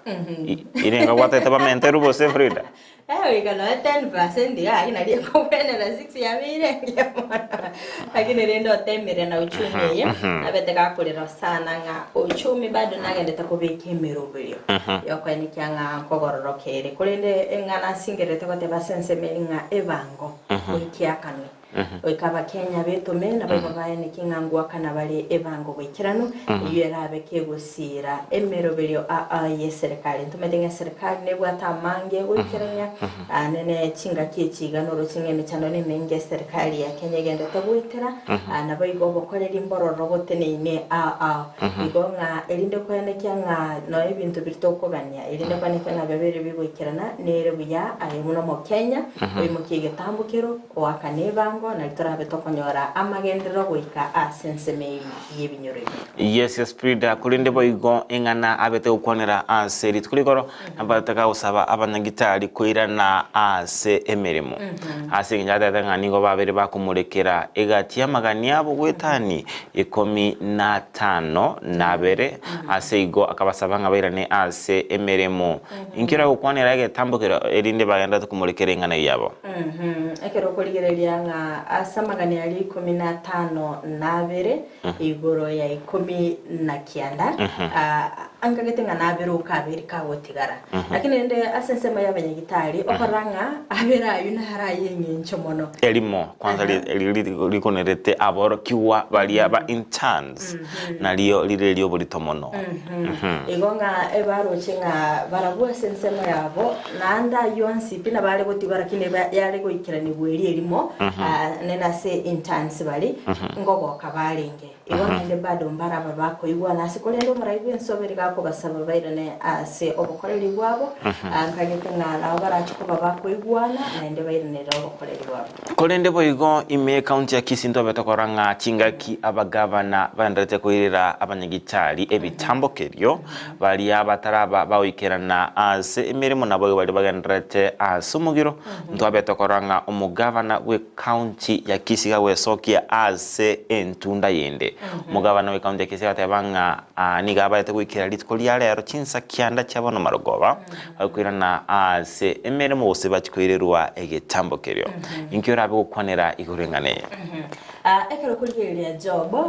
irenga watete bamente rubose Frida wikano 10% ya ina lie kopene la 6 ya mire lakini rendo temire na uchumi abete kakulira sana nga uchumi bado nagendeta kubika imirubyo yoko ni kyanga kogororokere kulinde ngana singerete kote basensemeri nga ebango wikiakano Oikaba Kenya betume na baba bayane kingangwa kana bali ebango bwikirano yerabe kegusira emerobelyo ye serikali ntumedenga serikali nebwata mange bwikiranya anene chinga kichiga no rukinge michano ne menge serikali ya Kenya genda tabwitira na bayigo bokorera imbororo botenene igonga elinde kwene kyanga no ebintu bitokobanya elinde kwene kana babere bibwikirana nere buya ayi muno mo Kenya oyimukige tambukiro wakaneba na litarabe tokonyora amagendero goika asenseme yebinyore. Yes Frida kulinde boigo engana abete ukonera aseri tukuligoro abataka usaba abanyagitari koira na ase emeremo ase njada ngani go babere bakumurekera egati amagani abo gwetani 15 nabere ase igo akabasaba ngabairane ase emeremo inkira ukonera getambukira elinde bagenda tukumurekera engana yabo ekero kuligereria nga asamagani ali 15 nabere igoro ya 19 angagetenga nabere ukabiri kawotigara lakini nde asensema y'abanyagitari okoranga abera yuna haraye nyincho mono elimo kwanza likonerete aboro kiwa balia ba interns na lio bolitomono igonga ebaro chinga barabu asensema yabo nanda yonsi pina bale botigara kine yale go ikirani weli elimo nena se interns bali ngogo kabalenge ibona inde bado mbara babako igwa nasikolendo muraibu ensoberi gako basaba bairane ase obukoreri bwabo nkagete ngala obarachi ko babako igwana na inde bairane obukoreri bwabo kolende boigo ime county ya Kisinto betokoranga chingaki abagavana bandrete kuirira abanyagitari ebitambo keryo bali abataraba bawikerana ase emirimo nabo bali bagandrete asumugiro ntwa betokoranga umugavana we county ya Kisiga wesokia ase entunda yende umugavana we county ya Kisiga tabanga niga bayete kuikira litkolia lero chinsa kyanda cyabono marogoba bakwirana ase emirimo bose bakwirirwa egitambo keryo inkira abukwanera igurenganeye ekero kuligereria jobo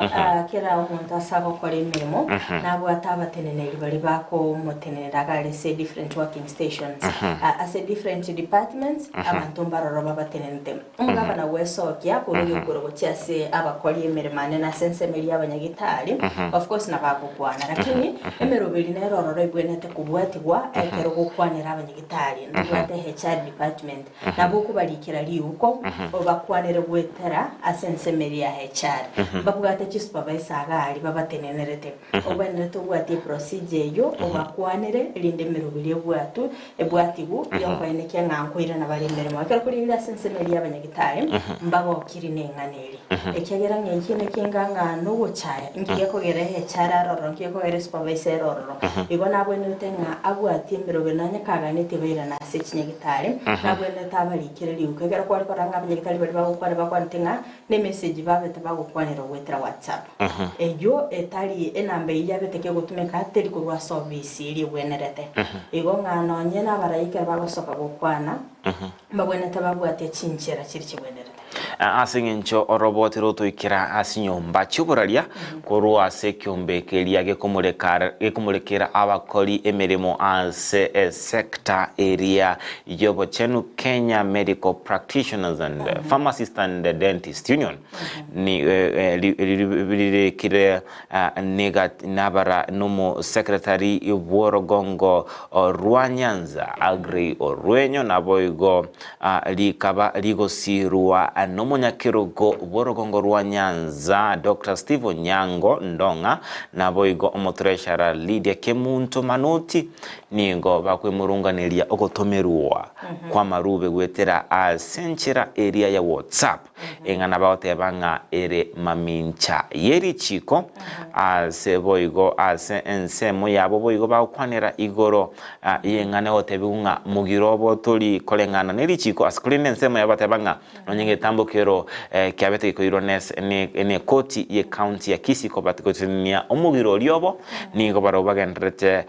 kera omuntu asaba gukora imirimo nabo atabateneneri bali bako mutenera gale se different working stations as a different departments abantu mbaroro babatenente umugabana wesokia kuruye kurogo cyase abakora imirimo na sensemeri y'abanyagitari of course nabagukwana lakini emeroberi nerororo ibwenete kubwatigwa ekero gukwanira abanyagitari ndwate HR department nabo kubalikira liuko obakwanire gwetera asensemeri ya HR babugate chi supervisor agali babatenenerete obwenete ubwati procedure yo obakwanire linde merubiri bwatu ebwatibu yakwaineke ngankwira nabalembere mwakera kuri ila sensemeri y'abanyagitari mbabo kiri nenganeri ekegera ngekine kinganga no guchaya ngiye kogere HR aroro ngiye kogere supervisor aroro ibona abwenete nga abwati merubiri nanye kaganete beira na sechinyagitari nabwenete abalikire liukegera kwari koranga abanyagitari bali bagukwana bakwantenga ne message babete bagukwanira wetera WhatsApp ejo etali enambe yabeteke gutumeka ateri kurwa service iri wenerete igo ngano nyena barayike bagosoka gukwana mbabwene tababwate chinchera kiri kibwenerete asingencho orobotero toikira asinyomba cyuburalia korwa sekyombe kelia gekumulekera abakoli emeremo ase sector area yobo chenu Kenya Medical Practitioners and Pharmacists and Dentist Union ni kire negat nabara nomo secretary Worogongo Rwanyanza Agri Orwenyo naboigo likaba ligosirwa nomunyakirugo Worogongo Rwanyanza Dr. Steve Nyango Ndonga naboigo omotreshara Lydia Kemuntu Manuti ningo bakwemurunganiria ogotomerwa kwa marube gwetera asenchera area ya WhatsApp engana baotebanga ere mamincha yeri chiko ase boigo ase ensemo yabo boigo bakwanera igoro yengane otebunga mugirobo toli kolengana neri chiko askulinde ensemo yabatebanga nonyenge tambo kero kyabete ikoiro ne koti ye county ya Kisiko batikotinia omugiro lyobo ningo barobagendrete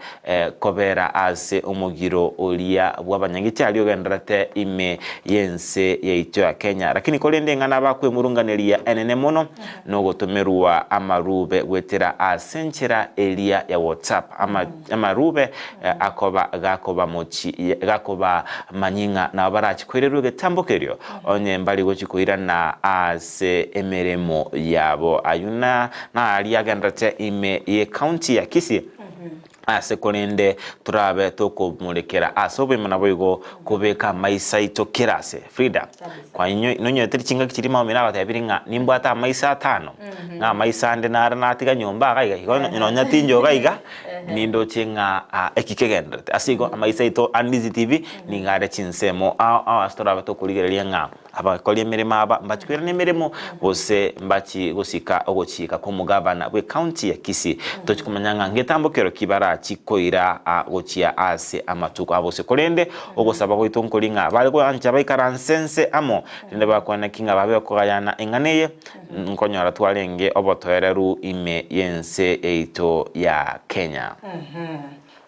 kobera ase omugiro olia bwabanyangiti aliogendrete ime yense yeito ya Kenya lakini kolende ngana bakwe murunganeria enene mono no gotomerwa amarube gwetera asenchera elia ya WhatsApp amarube akoba gakoba mochi gakoba manyinga na barachi kwereruge tambokerio onye mbali gochikuira na ase emeremo yabo ayuna na aliagendrete ime ye county ya Kisii ase kolende turabe toko mulekera asobe manaboigo kubeka maisaito kirase Frida kwa nonyo terichinga kichirima omera batabiringa nimbata maisa 5 nga maisa ande natika nyomba gaiga ikonya tinjo gaiga nindo chinga ekikegendrete asigo maisaito Andizi TV ningare chinsemo astora toko ligerelia nga abakoli mirima aba mbachikwira nemirimo bose mbachi gusika ogochika ko mugabana we county ya Kisii tochikumanyanga ngetambokero kibara chikoira gochia ase amatuko abose kolende ogosaba ko itonkolinga bali ko anja baikaransense amo ndende bakwana kinga babe ko gayana enganeye nkonyora twalenge obotoereru ime yense eito ya Kenya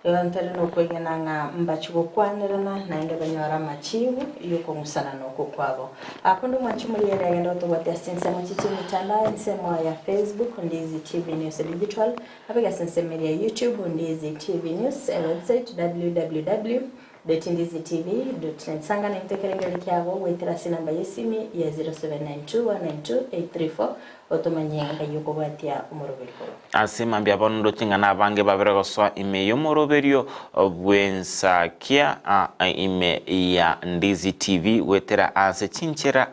Lantare no kwegena nga mbachigo kwanirana naende banyora machivu yuko musana no kwabo akondo machumuli yere yendo to what sense machichi mitandao nsemo ya Facebook Ndizi TV News Digital abega sense media YouTube Ndizi TV News website www .ndizitv.net sanga na mtekerengere kyabo wetera sinamba yesimi ya 0792192834 otomanyenga yuko batia umoroberiko asema mbya bondo chingana abange babere so ime yomoroberio bwensakia ime ya Ndizi TV wetera ase chinchera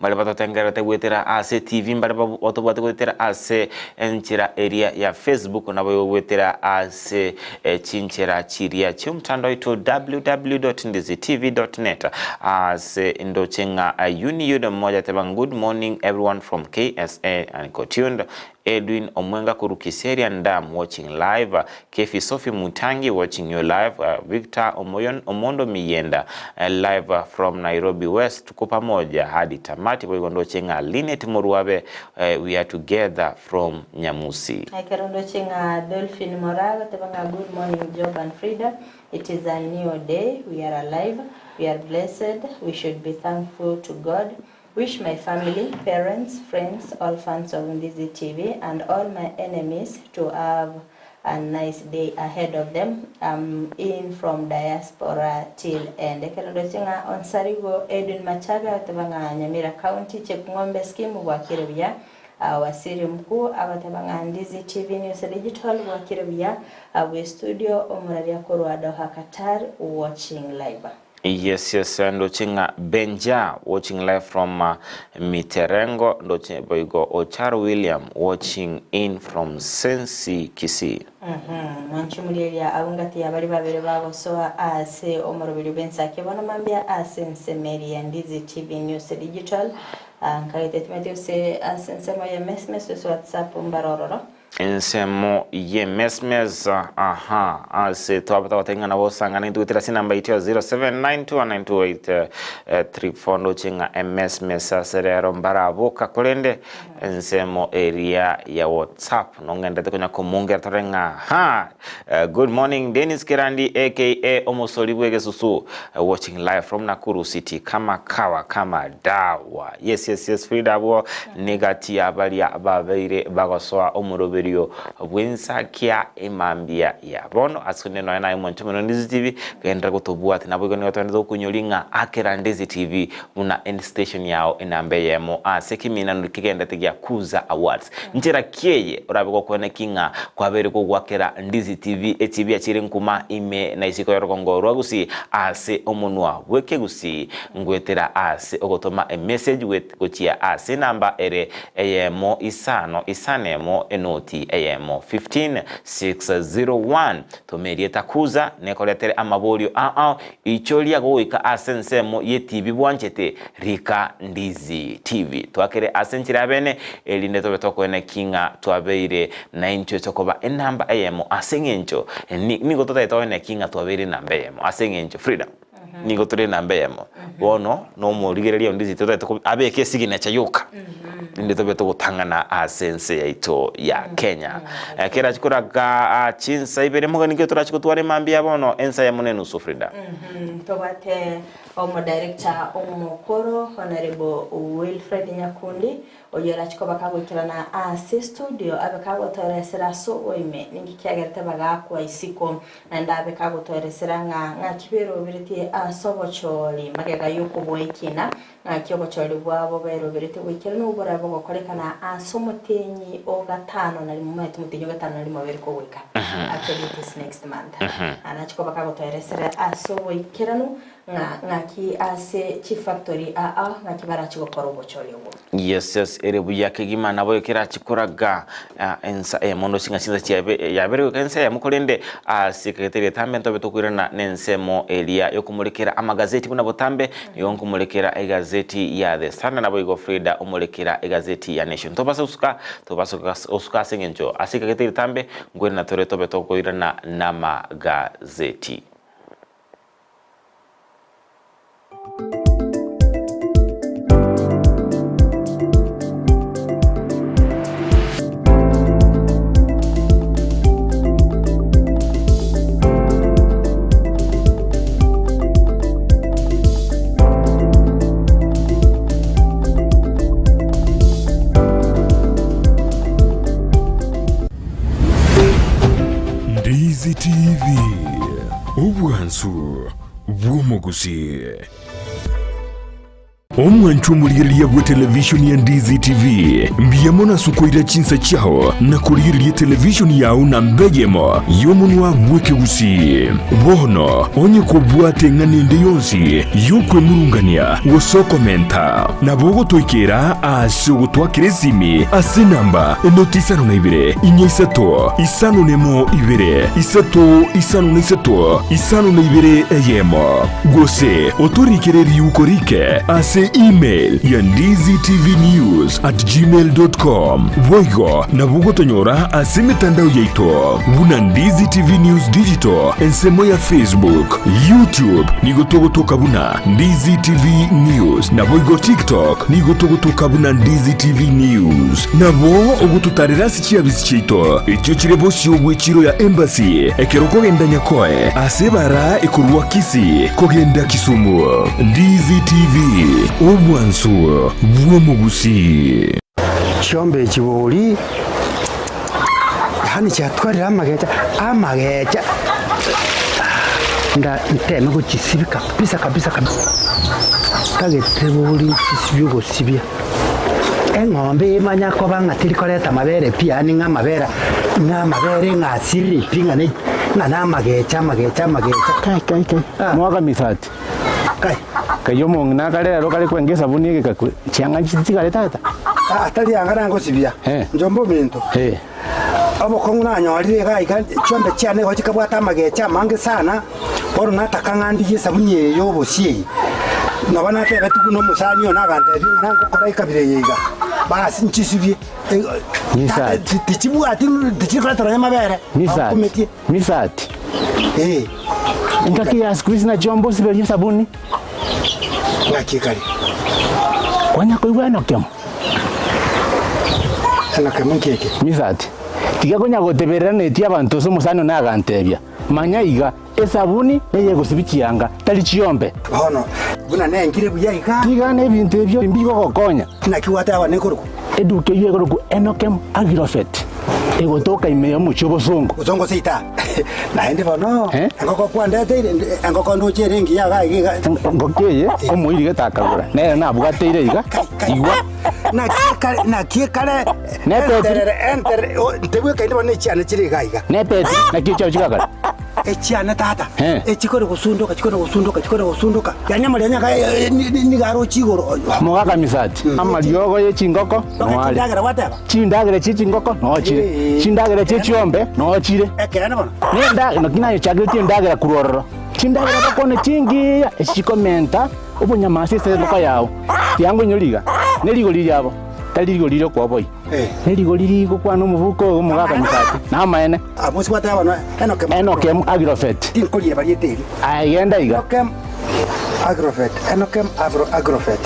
bale batotengera te wetera ase TV mbale otobate wetera ase enchira area ya Facebook nabo wetera ase chinchera chiria chumtando ito www.ndizitv.net ase ndochenga uniyude mmoja teba good morning everyone from KSA and Kotundu Edwin Omwenga Kurukiseria Ndam watching live, Kefi Sophie Mutangi watching you live, Victor Omondo Miyenda live from Nairobi West. Tuko pamoja hadi tamati kwa ndo chenga Linet Muruabe, we are together from Nyamusi. Ndo chenga Dolphin Moraga tebanga good morning Job and Frida. It is a new day, we are alive, we are blessed, we should be thankful to God. Wish my family, parents, friends, all fans of Ndizi TV and all my enemies to have a nice day ahead of them. I'm in from diaspora till end. Ekelondochenga on Sarigo Edwin Machaga tabanga Nyamira County Chepngombe scheme wakiribia wasiri mkuu abatabanga Ndizi TV News Digital wakiribia we studio omuraria korwado Qatar watching live. Yes, ndo chinga Benja watching live from Miterengo, ndo chinga boigo Ochar William watching in from Sensi Kisii. Manchumulia abungati abari babere babo so ase omorobiri bensake bona mambia ase nsemeri ya Ndizi TV News Digital nkaite tumetio se ase nsemo ya mesmes WhatsApp mbarororo ensemo ye mesmes ase twabata watengana bosangana ndutira sinamba ityo 0792928334 ndo chinga mesmes aserero mbarabo kakolende ensemo area ya WhatsApp nongenda tekonya komongera torenga good morning Dennis Kirandi aka Omosolibwege Susu watching live from Nakuru City kama kawa kama dawa yes Frida bo negati abali ababeire bagosoa omoroberio bwensakia imambia ya bono asune no na imonchemo Ndizi TV gendra kutobuati nabo ni watanda kunyolinga akera Ndizi TV una end station yao inambe yemo sekimina nukigenda tegia kuza awards njira kieye urabiko kwene kinga kwabere ko gwakera Ndizi TV etv achire nkuma ime na isiko yorokongo rwagusi ase omunwa weke gusi ngwetera ase ogotoma a message with gochia ase namba ere emo isanemo enoti emo 15601 tomerieta kuza nekoletere amabolio icholia goika asensemo ye TV bwanchete rika Ndizi TV twakere asenchira bene elinde tobetoko ene kinga twabeire na incho tokoba enamba emo asengencho nigo totaito ene kinga twabeire namba emo asengencho Frida nigo tore namba emo bono no murigereria Ndizi totaito abeke signature yoka ndito beto gutangana asense yaito ya Kenya kera chikuraga chinsa ibere muganike turachikutware mambia bono ensa ya munenu Frida tobate omo director omukoro honorable Wilfred Nyakundi oyera chikoba kagwikirana ase studio abekagotore so oime ningikiagerete bagakwa isiko nanda abekagotore nga kibero biriti asobocholi magega yokubwekina nga kyobocholi bwabo bero biriti wikirana ubora bwo korekana asomutenyi o gatano nali mu mate mutenyi gatano nali mabere ko wika actually this next month ana chikoba kagotore asoboikirana nga ki ase chief factory nga kibara chigokora ubocholi ubo yes erebu yake gimana boyo kera chikoraga ensa mondo singa yabere ensa ya mukolende secretary tamento betokwirana nensemo elia yokumulekera amagazeti kuna botambe yonkumulekera egazeti ya The Standard nabo igo Frida omulekera egazeti ya Nation tobasa usuka sengenjo secretary tambe ngwena toreto betokwirana na magazeti. Ndizi TV, gusi omwanchu muliriria bwa televishoni ya Ndizi TV mbiyamona sukoira chinsa chao na kuliriria televishoni yao na mbegemo yomunwa mweke gusi bono onye kubwate nganende yonsi yukwe murungania woso komenta na bogo toikera ase gutwakire simi ase namba enotisano na ibere inyesato isano nemo ibere isato isano na isato isano na ibere eyemo gose otorikere yukorike ase email ya ndiztvnews@gmail.com voigo na bugotonyora ase mitandao yaito buna Ndizi TV News Digital ensemo ya Facebook, YouTube nigotogotoka buna Ndizi TV News na voigo TikTok nigotogotoka buna Ndizi TV News na bo ogututarira sikia bisichito ekyo kirebo syo chiro ya embassy ekeroko genda nyakoe ase bara ekurwa Kisi kogenda Kisumu. Ndizi TV omwansu bwomugusi chombe chiboli hani chatwarira amagecha nda nteme kuchisibi kabisa kageteboli chisibyo gosibia eng'ombe imanya ko bangatiri koleta mabere pia ni ngamabere ngasiri pinga ni ngana magecha kai mwaga misati kayo mongna kale ro kale kwenge sabuni ke kakwe chianga chitsikale tata atali angana ngosibia njombo minto abo konguna nyori ga chombe cyane ho kikabwata magecha mange sana oro nataka ngandi yesabunye yo bosie nabana tebe tukuno musani ona gante nango korai kabire yiga basi nchisibie misati tichibu ati tichikala taranya mabere misati ngaki ya squeeze na jombo sibeli sabuni nakikali kwanya koigwa Enokem nkeke misati tiga konya goteberera neti abantu so musano na gantebia manya iga esabuni eye gosibikianga tali chiombe hono buna nengire buya iga tiga ne bintu ebyo mbigo gokonya nakiwata aba nekoruko eduke yeye goruko Enokem Agrofet egotoka imeyo mucho bosongo uzongo sita naende bono engoko kwandete engoko ndoche ngi yaga iga ngokeye omuiri getakagura ne nabwateire iga igwa na kikale enter ndebwe kainde bone cyane kiri gaiga nepete nakicho chikagara echiana tata echikore gusunduka yanyamali nyaka ni garo chigoro mugaga misati amaliogo yechingoko nwali ndagera wataba chindagere chingoko nochire chindagere chiombe nochire ekena bono nenda nakinayo chagire ndagera kurororo chindagera bakone chingi echikomenta obunyamasi seloko yawo yango nyoliga neligo liyabo taligo lilo kwa boy neligo liliko kwa no mubuko umugaga misati na maene abusi wataba no Enokem Agrofet tinkoliye balieteri ayenda iga Enokem Agrofet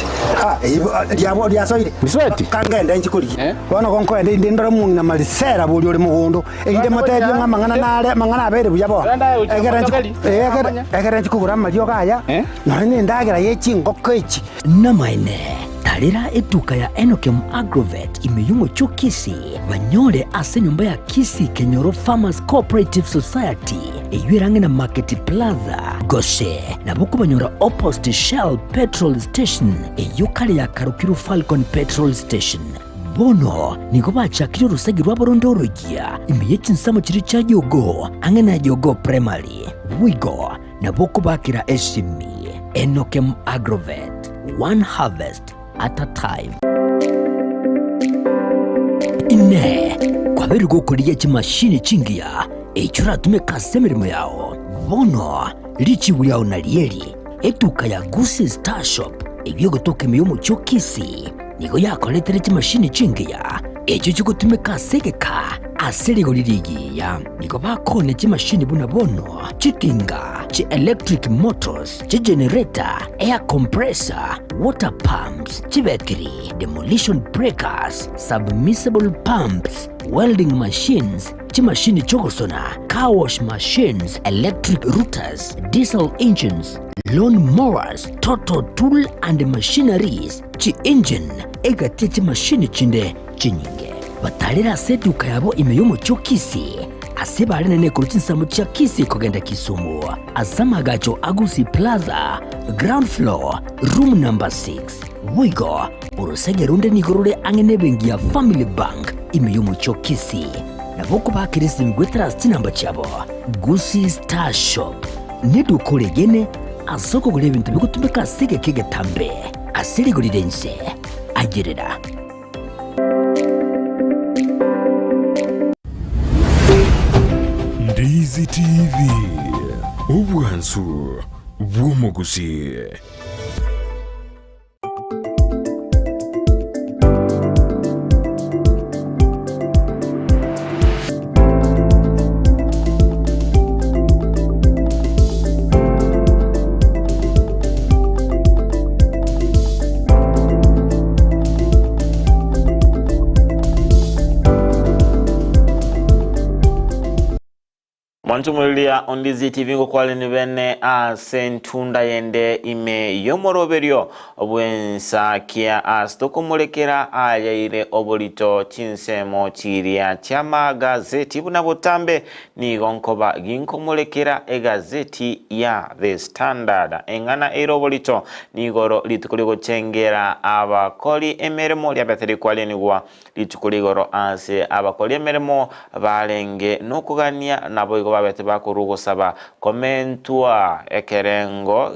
diabo diasoire misweti kangenda nchikoliye wana konko ende ndora mungi na malisera buli oli mugondo ende motebi ngamangana nale mangana abere buyabo egera nchikugura malio gaya none ndagera yechingoko echi na maene tarira eduka ya Enokem Agrovet imeyumo chokisi banyore ase nyumba ya Kisi Kenyoro Farmers Cooperative Society eyurange na Market Plaza goshe na buku banyora opposite Shell Petrol Station eyukale ya Karukiru Falcon Petrol Station bono niko bachakiro rusagi rwaborondorogia imeye chinsamo chiri cha yogo angena yogo primary wigo na buku bakira eshimi Enokem Agrovet, one harvest at a time. Ine kwa beri gukuriye chimashini chingia echura tume kasemirimo yao bono lichi buyao na lieri eduka ya Gusi Star Shop ebyo gotoka miyomo chokisi niko yakoletere chimashini chingia echo chikutume kasegeka aserigo lirigiya niko bakone chimashini buna bono chikinga chi electric motors chi generator air compressor water pumps chibekiri demolition breakers submersible pumps welding machines chimashini chogosona car wash machines electric routers diesel engines lawn mowers total tool and machineries chi engine egati chimashini chinde chinyinge batalira seduka yabo imeyomo chokisi asebare nene kurutsinsa cha Kisi kogenda Kisumu asamagacho Agusi Plaza ground floor room number 6 wigo urusenge runde nigorore angene bengi ya Family Bank imeyumu cho Kisi na boko bakirisi mgwetara namba chabo Gusi Star Shop nidu kore gene asoko gure bintu bigutumeka sige kige tambe asiri guridense agerera Ndizi TV ubwansu bw'omuguzi. Mwantumulya on Ndizi TV ngokwale ni bene sentunda yende ime yomoroberio obwensa kia astokumulekera ayaire obolito chinsemo chiria chama gazeti buna botambe ni gonkoba ginkomulekera egazeti ya The Standard engana ero bolito ni goro litukuligo chengera abakoli emeremo lyabeteri kwale ni gwa litukuligoro ase abakoli emeremo balenge nokugania nabo babete bakurugo saba komentua ekerengo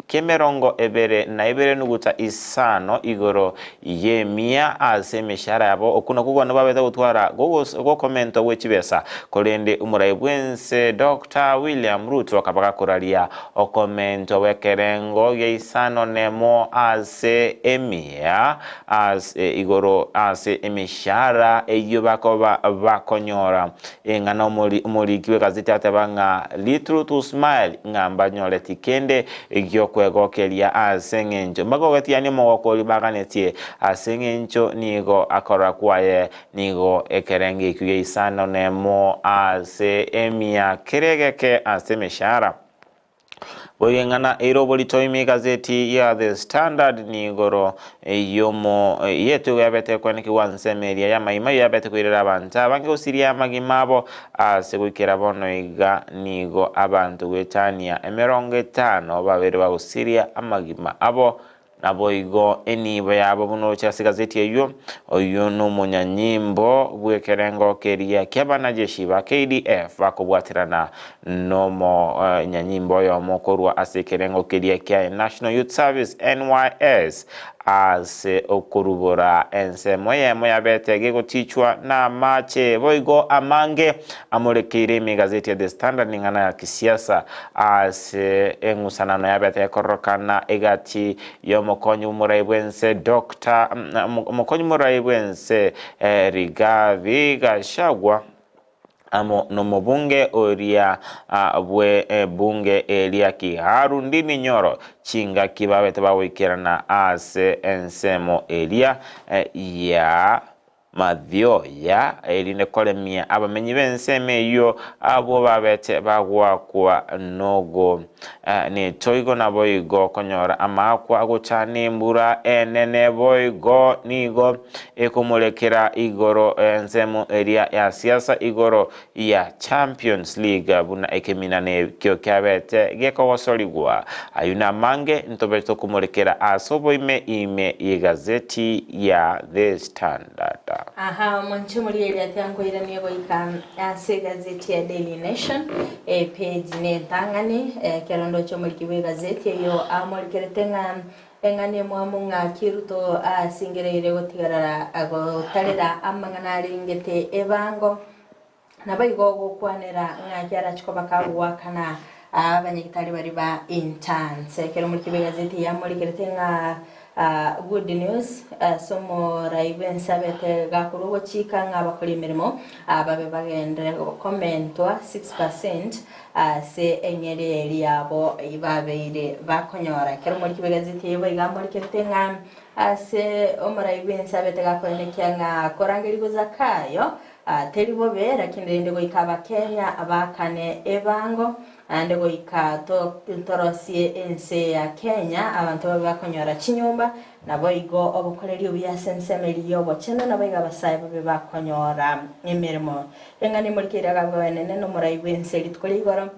kemerongo ebere na ebere nuguta isano igoro yemia ase mishara yabo okuna kugwana babete gutwara go komento wechibesa kolende umuraibwense Dr. William Ruto akabaka kuralia o komento wekerengo ye isano nemo ase emia ase igoro ase emishara eyo bakoba bakonyora engana muri kiwe gazeti atabanga little to smile ngamba nyole tikende egyo kwegokelia asengenjo magogati yani mogokoli baganetie asengenjo nigo akora kwaye nigo ekerenge kuye isano nemo ase emia keregeke ase meshara boyengana ero bolito imi gazeti ya The Standard ni goro yomo yetu yabete kwaniki wansemeria ya maima yabete kwirira banta bange osiria magimabo asegukira bono iga nigo abantu wetania emeronge 5 babere ba osiria amagima abo nabo igo eniba yabo buno cha gazeti eyo oyo no munyanyimbo bwekerengo keria kyabana jeshi ba KDF bakobwatirana nomo nyanyimbo yo mokorwa asekerengo keria kya National Youth Service NYS ase okurubora ense moya betege gotichwa na mache boigo amange amurekire mi gazeti ya The Standard ningana ya kisiasa ase engusanano ya bete korokana egati yo mokonyu muraibwense Dr. mokonyu muraibwense Rigathi Gachagua amo no bunge oria bwe bunge elia Kiharu ndini Nyoro chinga kibabete bawikirana ase ensemo elia ya Mathio ya eline kolemia abamenyi benseme yo abo babete bagwa kwa nogo ni toigo na boigo konyora amakwa aguchane mbura enene boigo nigo ekumulekera igoro ensemo area ya siasa igoro ya Champions League buna ekeminane kyo kyabete geko wasoligwa ayuna mange ntobeto kumulekera asobo ime igazeti ya The Standard. Aha, mwanchumuri ili atiango ila miego ika ase gazeti ya Daily Nation page ne tangani kerondo chomuri kiwe gazeti yo amori keretenga engane mwamunga kiruto singereire gotigarara agotarera amangana ringete ebango nabaigo gukwanera ngajara chikoba kabwa kana abanyagitari bari ba intense kero muri kiwe gazeti ya muri keretenga good news somo raiben sabete gakurugo chika ngabakora imirimo babe bagendere kommentwa 6% se enyeri yabo ibabeire bakonyora kero muri kibegaziti yebo igamo riketenga se omuraiben sabete gakora nekyanga korangirigo zakayo teribo bera kindende go ikaba Kenya abakane ebango ande goika torosie ense ya Kenya abantu bakonyora chinyumba nabo igo obukoreri obuyasensemeri obocheno nabo igabasaye babe bakonyora emirimo engani murikira gabwenene no muraiwe enseri tukori igoro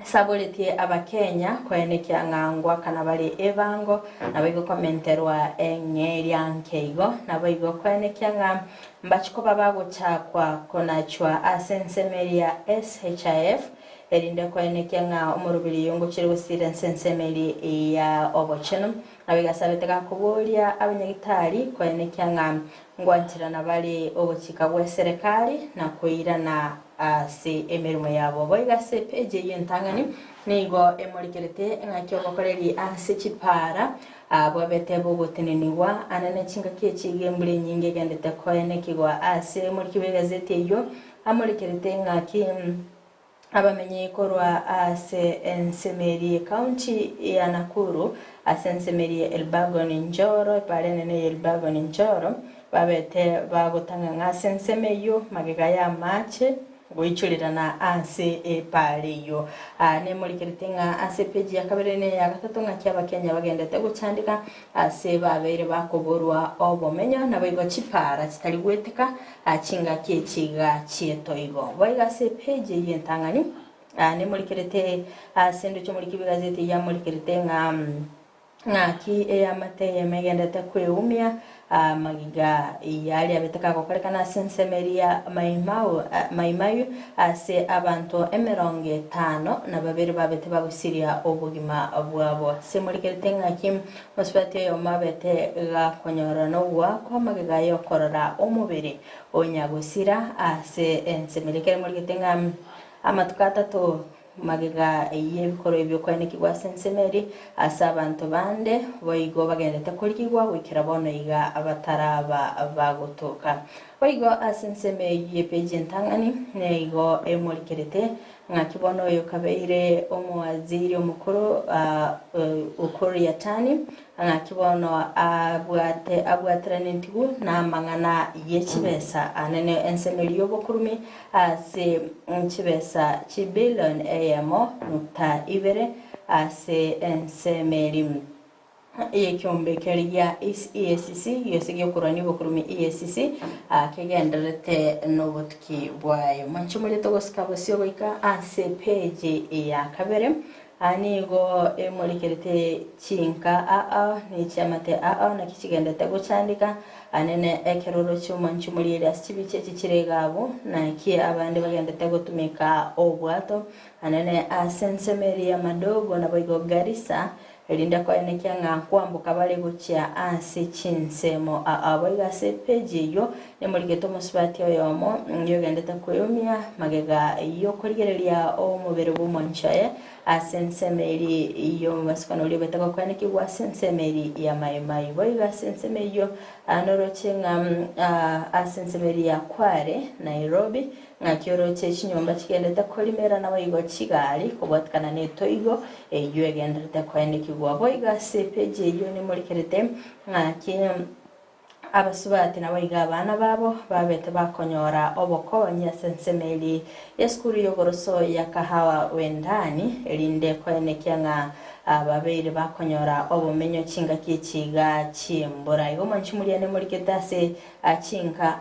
sabolitie abakenya kwenekia ngangwa kana bali evango nabigo komenterwa engeria nkeigo nabigo kwenekia nga mbachiko babago chakwa konachwa asensemeria SHIF erinde kwenekia nga omurubiri yongo chiri gusira sensemeri ya obocheno nabiga sabetega kubolia abanyagitari kwenekia nga ngwanchira nabali obochika bwa serikali na kuirana se emirimo yabo boiga se page yentangani nigo emorikerete ngakyo bakoreri ase chipara abo betebo goteneniwa anane chinga kiechige mbule nyinge gendete koene kigwa ase morikibega gazeti yo amorikerete ngaki abamenye korwa ase ensemeri county ya Nakuru ase ensemeri Elbagon Njoro parenene Elbagon Njoro babete bagotanga ngase ensemeyo magega ya mache goichulirana ase epaleyo ne murikiritinga ase page ya kaberene ya gatatu ngakyaba Kenya bagendete gucandika ase babere bakoborwa obomenyo nabigo chipara kitari gweteka achinga kiechiga chieto igo boiga ase page yentangani ne murikirite ase ndo chumuriki gazeti ya murikirite ngaki amate yemegendete kweumia magiga yali abetaka kokolekana sensemeria maimayu ase abantu 50 na babiri babete babusiria obugima bwabo semurikete ngaki hospital yo mabete ga konyora no wa kwa magiga yo korora omubiri onyagusira ase ensemerikere murikete ngam amatukata to magiga yebikoro ebyo kwanekigwa sensemeri asa abantu bande boigo bagendete kurikigwa wikira bono iga abataraba bagotoka boigo asensemeri yepeje ntangani nego emurikerete ngakibono yo kabeire omwaziri omukuru ukuru yatani ngakibono abwateranentigu na mangana yechibesa anene ensemeri yobokurumi ase nchibesa chibillion ayamo nukta ibere ase ensemeri yekyombe keriya EACC yosige kurani bokurumi EACC kegenderete nobutki bwayo manchumule togosika bosyo boika ase page ya kabere anigo emurikerete chinka ni chamate na kichigendete gucandika anene ekeroro cy'umanchumuli ya sibice cy'ikiregabo na ki abandi bagendete gutumika obwato anene asensemeri ya madogo na boigo Garissa elinda kwa enekia kwambuka bale gucia ase chinsemo aboiga se page yo nemurigeto musibati yomo yogendete kuyumia magega yo kurigereria omubere bw'umonchaye asensemeri iyo basikono libetaka kwa eneki wa sensemeri ya maimayi boiga sensemeri yo anorochenga asensemeri ya Kware Nairobi ngakyoro chechinyomba chigendete kolimera na boigo Kigali kubwatikana neto igo yo egendete kwa eneki boiga se page yo ni murikerete ngaki abasubati naboiga abana babo babete bakonyora obokonya sensemeri yeskuru yogoroso ya kahawa wendani elinde kwenekia nga babere bakonyora obumenyo chinga kichiga chimbura igo manchumuri ane muriketase achinga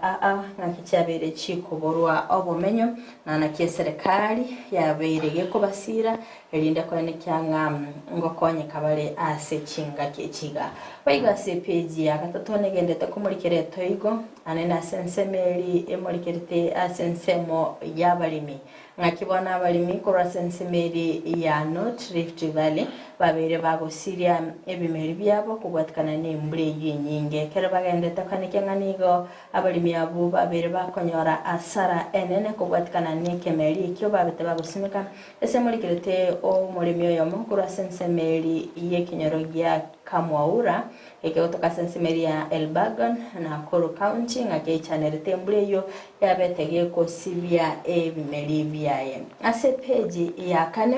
ngakicyabere chikuborwa obumenyo na serikali yabere gekobasira elinde kwenekia nga ngokonye kabale ase chinga kichiga baiga se page ya gatatu negendete kumurikere toigo anena sensemeri emurikerete asensemo yabalimi ngakibona abalimi kora sensemeri ya North Rift Valley babere bagosiria ebimeri byabo kubwatikana nembure yinyinge kera bagendete kanekanga nigo abalimi abo babere bakonyora asara enene kubwatikana nekemeri kyo babete bagosimika ese murikerete o mulimi yo mukura sensemeri yekinyorogia Kamwaura ekeotoka sensemeri ya Elbagon na Nakuru County ngakeichanerete mbure yo yabetege ko sibia ebimeri byaye ase page ya kane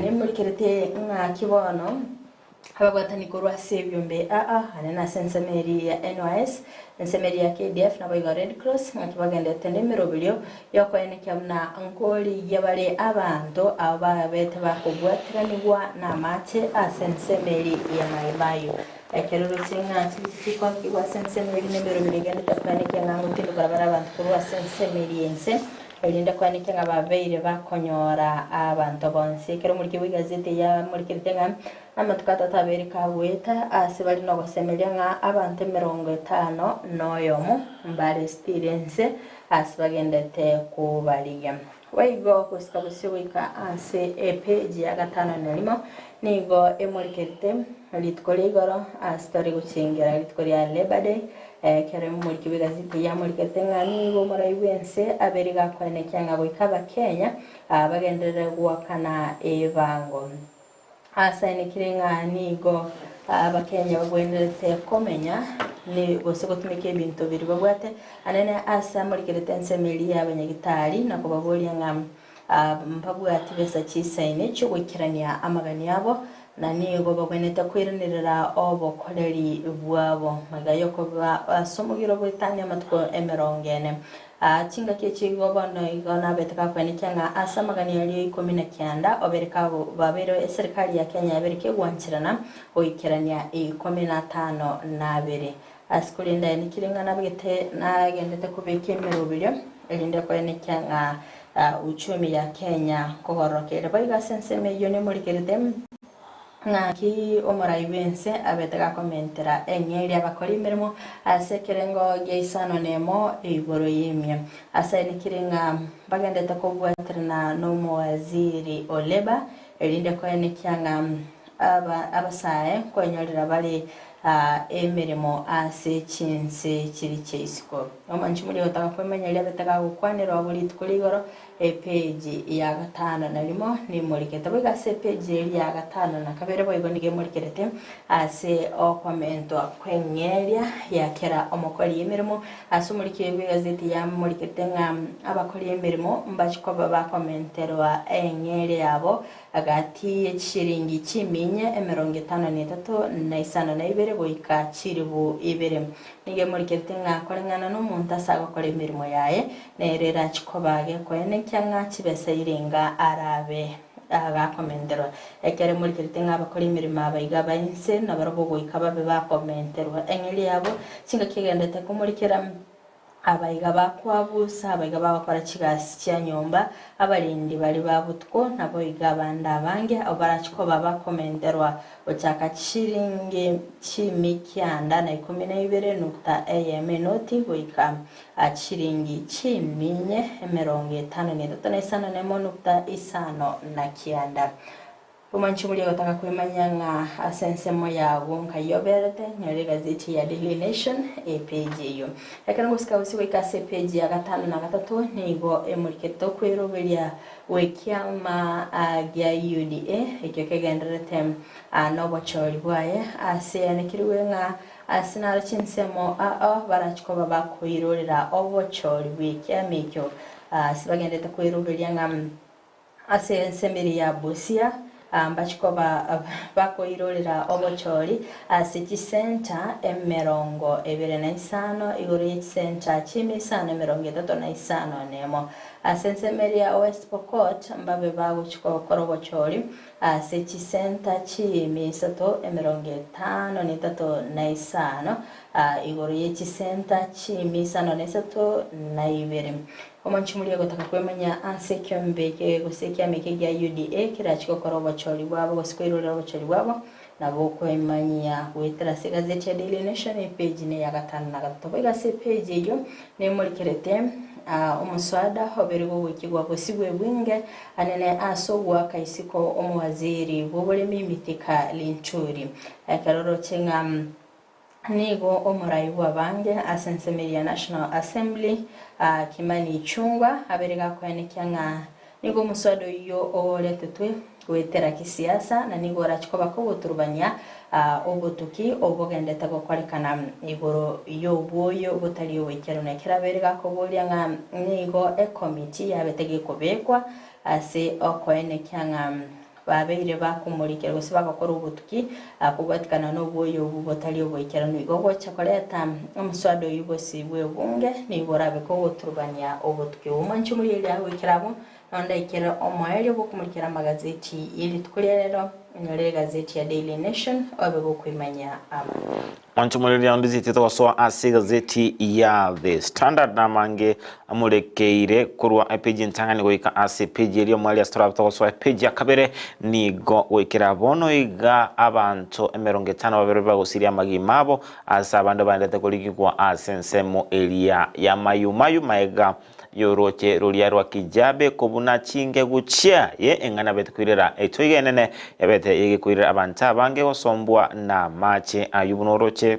nemurikerete ngakibono abagwatani korwa sebyombe anena sensemeri ya NYS sensemeri ya KDF na boiga Red Cross ngakibagende tende mirobilyo yokoenekya muna ankoli yabale abantu ababete bakugwatiranibwa na mache asensemeri ya maibayo ekerero kinga kiko kigwa sensemeri nemirobilyo gende takanike ngango tindo barabara abantu korwa sensemeri yense elinda kwanike ngababeire bakonyora abantu bonse kero muri kibigazete ya muri kiritenga amatukata taberi kaweta asibali no gosemelia nga abantu 50 noyomo mbare experience asibagendete kubaliga waigo kusikabusibika ase page ya 5 nelimo nigo emurikete litkoligoro astori guchingira litkoria Labor Day kere muri kibigazete ya muri kiritenga nigo muraiwense aberi gakwaneke nga boikaba Kenya bagendere guakana evango asani kirenga nigo abakenya bagwenderete komenya ni bose gotumike ibintu biri babwate anene asa muri kiretense meli y'abanyagitari nako baboria ngam mpabwate besa chisaine cyo gukirania amagani yabo na nigo bagweneta kwiranirira obokoreri bwabo magayo ko basomugiro bwitanya matko emerongene chinga kichigo bono igona betaka kwanikyanga asa magani yali 19 obereka babero serikali ya Kenya yabereke gwanchirana oikirania 15 nabere askulinda nikiringa nabwete nagendete kubeke mirobilyo elinde kwanikyanga uchumi ya Kenya kogorokere baiga senseme yone muri kiridem ngaki omoraibense abetega komentera engeri abakora imirimo asekerengo geisano nemo igoro yimye asaini kiringa bagendete kobwaterana no muwaziri oleba elinde kwanikyanga abasaye konyolera bali emirimo ase chinse kiri cheisiko omanchi muri otaka kwemenya lebetega gukwanira buli tukuligoro page ya 5 nalimo ni mulikete bwiga se page ya 5 na kabere boigo nige mulikete ase o comment kwenyeria yakera omokoli emirimo asumulike bwiga ziti ya mulikete ngam abakoli emirimo mbachiko baba commenterwa enyeri yabo agati y'ishiringi kiminye 53 na isano na ibere boika chiribu ibere nige mulikete ngakorengana no muntu asaga kole emirimo yaye nerera chikobage kwene kyanga kibese iringa arabe agakomenterwa ekere muri kiritenga abakora imirimo abayiga bayinse nabarobo ikababe bakomenterwa engeli yabo kinga kigendete kumurikira abayiga bakwabusa abayiga bakora kigasi cya nyomba abalindi bali babutko nabo yiga banda bange abarachiko bakomenterwa ochaka chiringe chimikyanda na 12.am noti boika achiringi chiminye 53 nemo nukta isano na kianda umanchi muri gotaka kwemanyanga asensemo yawo nkayoberete nyore gazeti ya Daily Nation page yo ekana gusika usiwe kase page ya 5 na 3 nigo emuriketo kweroberia wekyama gya UDA ekyo kegenderete no bachori bwaye asenekiriwe nga asinara chinsemo barachiko bakoirorera obochori bwekyamekyo sibagendete kweroberia nga asensemberi ya Busia ambachiko bakoirorera obochori city center emerongo 25 igori center chimisano emerongo 35 nemo asensemeria West Pokot mbabe baguchiko korobochori city center chimisato emerongo 53 igori center chimisano nesato na ibere omanchi muri gotaka kwemanya ansekyo mbeke gusekya meke ya UDA kirachiko korobo choli bwabo gosikwirura bocholi bwabo nabo kwemanya wetera segazeti ya Daily Nation page ne ya 5 na 3 bega se page yo ne muri kirete umuswada hoberego wikigwa bosigwe bwinge anene asogwa kaisiko omwaziri bobolemi imitika linchuri akaroro chenga nigo omuraibu abange asensemeria National Assembly Kimani Ichungwa aberega kwanikyanga nigo muswado yo oletetwe wetera kisiasa na nigo rachikoba ko guturubanya obutuki obugendeta gukwarekana igoro yo boyo butari wekero na kiraberega ko bolyanga nigo committee yabetege kubekwa ase okwenekyanga babeire bakumurikira gose bagakora ubutuki kubatikana n'obuyo bubotari oboikerano igogocha koleta omuswado yubosi bwebunge niborabe ko guturubania obutuki umanchi muri ile aho ikirabo nonda ikira omoelio bokumurikira magazeti ili tukulero nyore gazeti ya Daily Nation obe bokwimanya Wanchumuliria ndiziti twasoa ase gazeti ya The Standard namange amurekeire kurwa page ntangani goika ase page eri omwali astora twasoa page ya kabere nigo wekera bono iga abantu 50 babere bagosiria magimabo asa abandi bandete kuligikwa ase nsemo elia ya mayumayu maega yoroche rulia rwa kijabe kubuna chinge guchia ye engana bete kwirira etoige nene yabete yege kwirira abantu abange gosombwa na mache ayubunoroche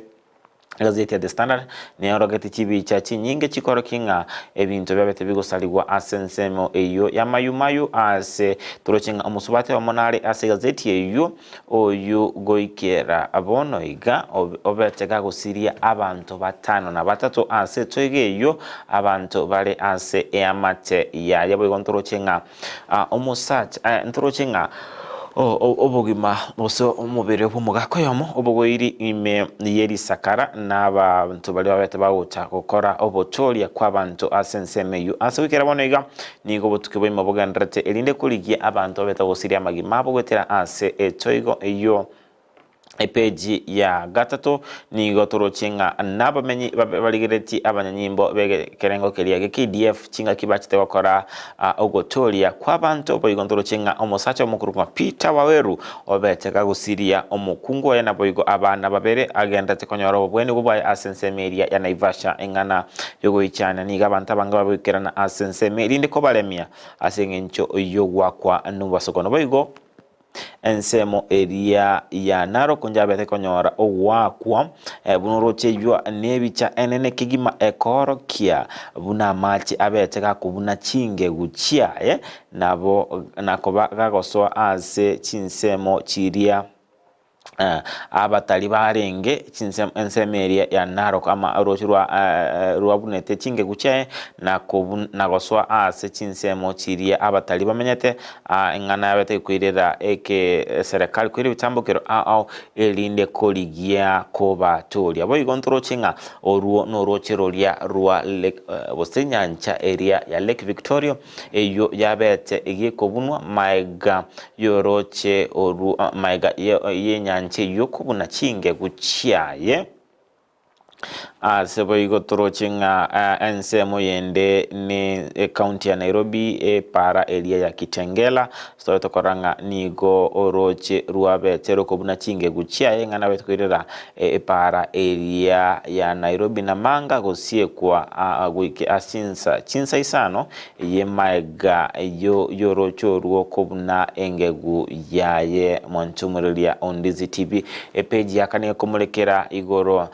gazeti ya The Standard ni orogeti chibi chachi nyinge chikoro kinga ebintu byabete bigosaligwa asensemo eyo ya mayumayu ase turochinga omusubate wa monale ase gazeti eyo oyu goikera abono iga obetega gusiria abantu batano na batatu ase toige eyo abantu bale ase eamate ya yabo igontorochinga omusach ntorochinga obogima oso omubere bw'omugako yomo obogoiri ime yeri sakara n'abantu bali babete bawuta gukora obotoria kw'abantu asensemeyu asubikira bono iga nigo botuke bwimo bugandrete elinde kuligia abantu babeta gosiria magima abo gwetera ase etoigo eyo page ya gatatu nigo turochinga nabamenyi baligireti abanyanyimbo bekerengo kelia KDF chinga kibachite wakora ogotoria kw'abantu boigo turochinga omusacha omukuru kwa Peter Waweru obeteka gusiria omukungu ya naboigo abana babere agenda tekonyora obweni gubwa asensemeria ya Naivasha engana yogo ichana niga abantu abanga babikirana asensemeria ndiko balemia asengencho yogwa kwa nubasokono boigo ensemo eria ya naro kunjabete konyora owakwa bunorochejwa nebicha enene kigima ekoro kia buna machi abete kakubuna chinge guchia nabo nakoba gagosoa ase chinsemo chiria abatali barenge ensemeria ya Narok ama rochirwa ruabunete chinge guchae na goswa ase chinsemo chiria abatali bamenyete engana yabete kwirira eke serikali kwiri bitambukiro au elinde koligia koba toria boy kontro chinga oruo no rochirolia rua bosenyancha area ya Lake Victoria eyo yabete egikobunwa maiga yoroche oru maiga yenyanche yokubuna chinge guchiaye sebo igo turochinga ensemo yende ni county ya Nairobi para area ya Kitengela so tokoranga nigo oroche ruabe tero kobuna chinge guchia ngana betkwirira para area ya Nairobi na manga gosie kwa wiki asinsa chinsa isano yemaiga yorocho ruo kobuna engegu yaye monchumuria on Dizzy TV page yakane komulekera igoro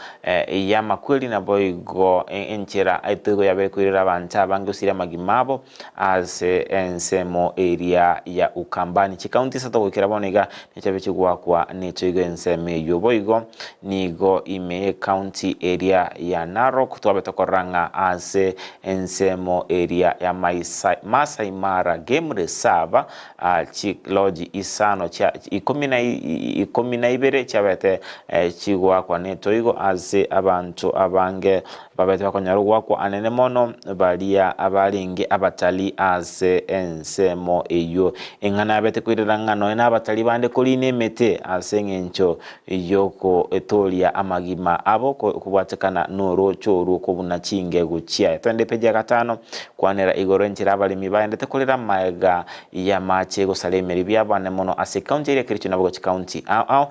ya makweli na boigo enchera aitego yabe kwirira abantu abangusira magimabo ase ensemo area ya Ukambani chikaunti sato gukira bonega nechabe chigwa kwa netigo enseme yo boigo nigo ime county area ya Narok twabetokoranga ase ensemo area ya Masai Mara Game Reserve chikloji isano cha 12 chabete chigwa kwa netigo ase abantu abange babete bakonyarugwa kwa anene mono balia abalinge abatali ase ensemo eyo engana abete kwirira ngano ena abatali bande koline mete ase ngencho yoko etolia amagima abo kubwatekana norocho ruko bunachinge guchia twende peja gatano kwanera igorenchira abalimi baende tekolera maega ya mache gosalemeri byabane mono ase county area kiricho nabo county au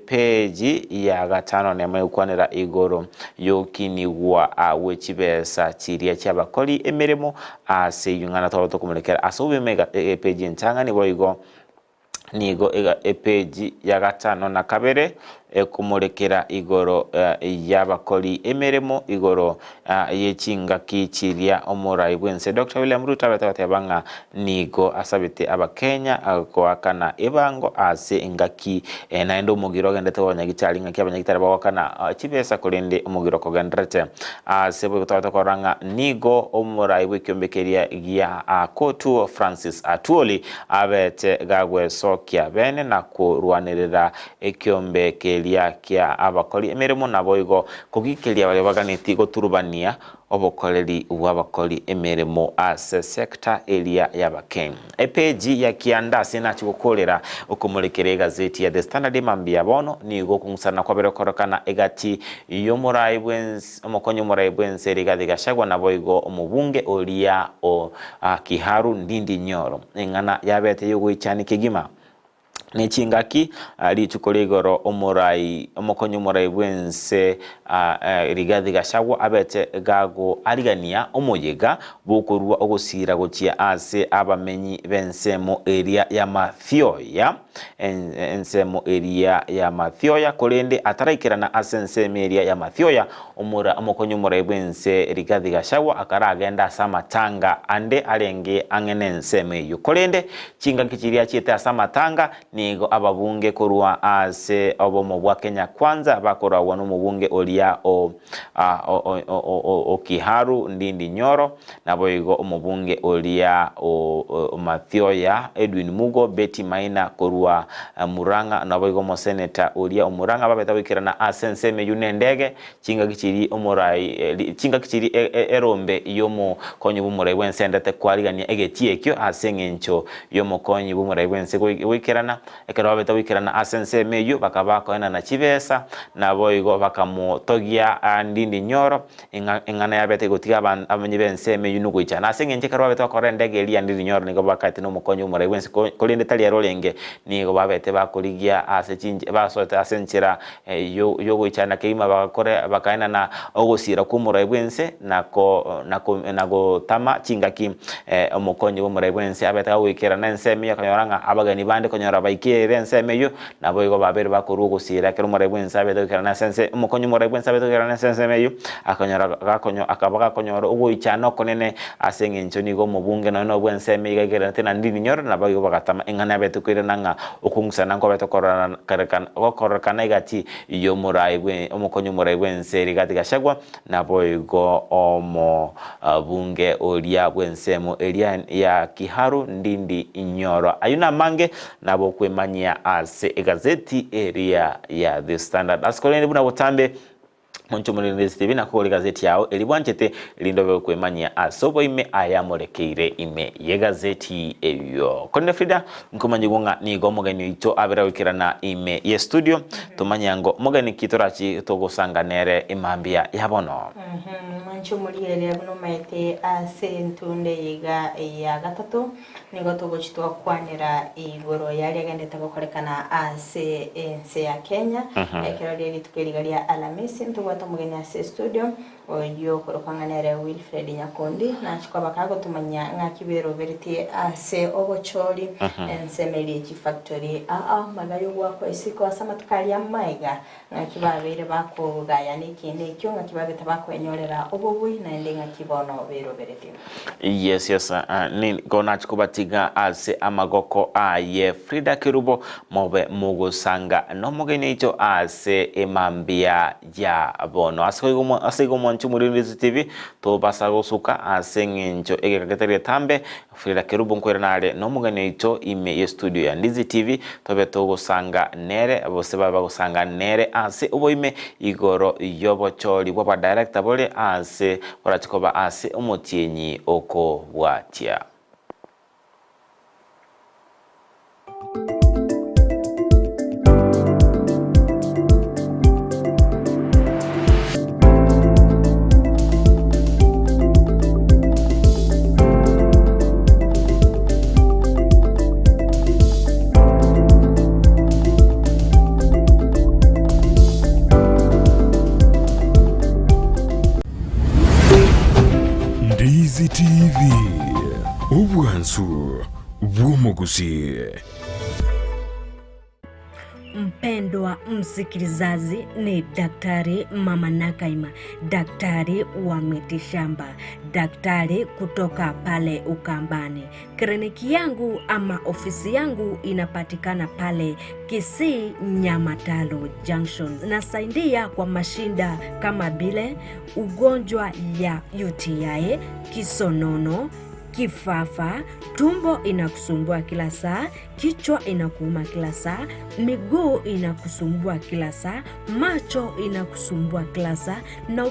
peji ya gatano nemo kwanera igoro yokiniwa wechibesa chiria cyabakoli emeremo ase yungana twabato kumulekera asube mega page ntanga ni boigo nigo page ya gatano na kabere kumurikira igoro y'abakori emirimo igoro y'ekingaki kiria omurai bwense. Dr. William Ruto abatebanga nigo asabite abakenya kwakana ebango ase ingaki naende omugiro gendete abanyagitari ngaki abanyagitari bawakana kibesa kurinde omugiro kogenderete ase bwo twakoranga nigo omurai bw'ikyombekeria gya Kotu Francis Atwoli abete gagwe sokia bene na kurwanirira ekyombekeria kya abakori emirimo nabo igo kugikeria bale baganiti goturubania obokoleri w'abakori emirimo ase sector area y'abakenya. Epeji ya kiandasi na chigukorera okumurikira gazeti ya The Standard mambia bono nigo kungusana kwa berokorokana egati yomurai bwense omukonyo murai bwense Rigathi Gachagua nabo igo omubunge oria o Kiharu Ndindi Nyoro engana yabete yogoichani kigima nechingaki lichukore igoro omurai omukonyo murai bwense Rigathi Gachagua abete gago arigania omuyega bokorwa ogusira gochia ase abamenyi bensemo area ya Mathioya ensemo area ya Mathioya kolende ataraikirana ase ensemo area ya Mathioya omukonyo murai bwense Rigathi Gachagua akara agenda samatanga ande alenge angene ensemo yo kolende chingaki chiria chiete asamatanga nigo ababunge korwa ase obomo bwa Kenya Kwanza bakora wano mubunge olia o Kiharu Ndindi Nyoro nabo igo omubunge olia o Mathioya Edwin Mugo Betty Maina korwa Muranga nabo igo mo senator olia Muranga babeta wikirana asenseme yunendege chinga kichiri omurai chinga kichiri erombe yomo konyi bumurai wensendete kwarigania egetiekyo asengencho yomo konyi bumurai wense wikirana ekero babeta wikirana asenseme yu bakabako ena na chibesa nabo igo bakamutogia Ndindi Nyoro ingana yabete gotiga abanyi benseme yu nugoicha na asengenche kero babeta korendege elia Ndindi Nyoro nigo bakati no mukonyi bumurai wense kolinde tali yarolenge nigo babete bakorigia asechinje basote asenchira yogoichana keima bakore bakaena na ogosira kumurai bwense nako tama chingaki omukonyi bumurai bwense abeta wikira na enseme yakanyoranga abagani bande konyora baikire enseme yo nabo igo babere bakoru ogosira kero murai bwense abeta wikira na sense omukonyi murai bwense abeta wikira na enseme yo akanyora akabaga konyora ogoichana konene asengencho nigo mubunge no bwenseme igagera tena Ndindi Nyoro nabo igo bagatama engana abeta kwira nanga okungusana ngo abeta korana igati iyo murai bwe omukonyi murai bwense Rigathi Gachagua nabo igo omo bunge olia bwensemo elia ya Kiharu Ndindi Nyoro ayuna mange nabo kwemanya ase egazeti area ya The Standard askoleni buna botambe Moncho Mulinzi TV na kuri gazeti yao elibwanchete lindobe kwemanya asobo ime ayamorekeire ime ye gazeti eyo konne Frida nkumanyi gonga ni gomogani ito abera wikirana ime ye studio tumanyango mogani kitorachi togosanganere imambia yabono Moncho Mulinzi yabono maite asentunde yiga ya gatatu nigo togochitwa kwanira igoro yali agendete gukorekana ase ense ya Kenya ekero lili tukeligalia Alamisi ntugwata mugeni ase studio oyo korokanganere Wilfred Nyakondi na chikwa bakago tumanya ngakibero veriti ase obochori ensemeli factory magayo gwako isiko asama tukalia maiga ngakibabere bako gaya nikinde kyo ngakibabeta bako enyorera obobui na ende ngakibono bero veriti yes ni gona chikubatiga ase amagoko aye Frida Kirubo mobe mugusanga no mugeni icho ase emambia ya bono asego Moncho Mulinzi TV to basa gosuka asengencho egekateria tambe Frida Kirubo nkweranale no mugani icho ime ye studio ya Ndizi TV to beto gusanga nere abose baba gusanga nere ase ubo ime igoro yobochori bwa director bole ase orachikoba ase omutienyi oko bwatia Ndizi TV ubwansu bw'omuguzi mpendwa msikilizaji, ni Daktari Mama Nakaima, daktari wa mitishamba, daktari kutoka pale Ukambani. Kliniki yangu ama ofisi yangu inapatikana pale Kisii Nyamatalo Junction. Nasaidia kwa mashinda kama vile ugonjwa ya UTI, kisonono, kifafa, tumbo inakusumbua kila saa, kichwa inakuuma kila saa, miguu inakusumbua kila saa, macho inakusumbua kila saa na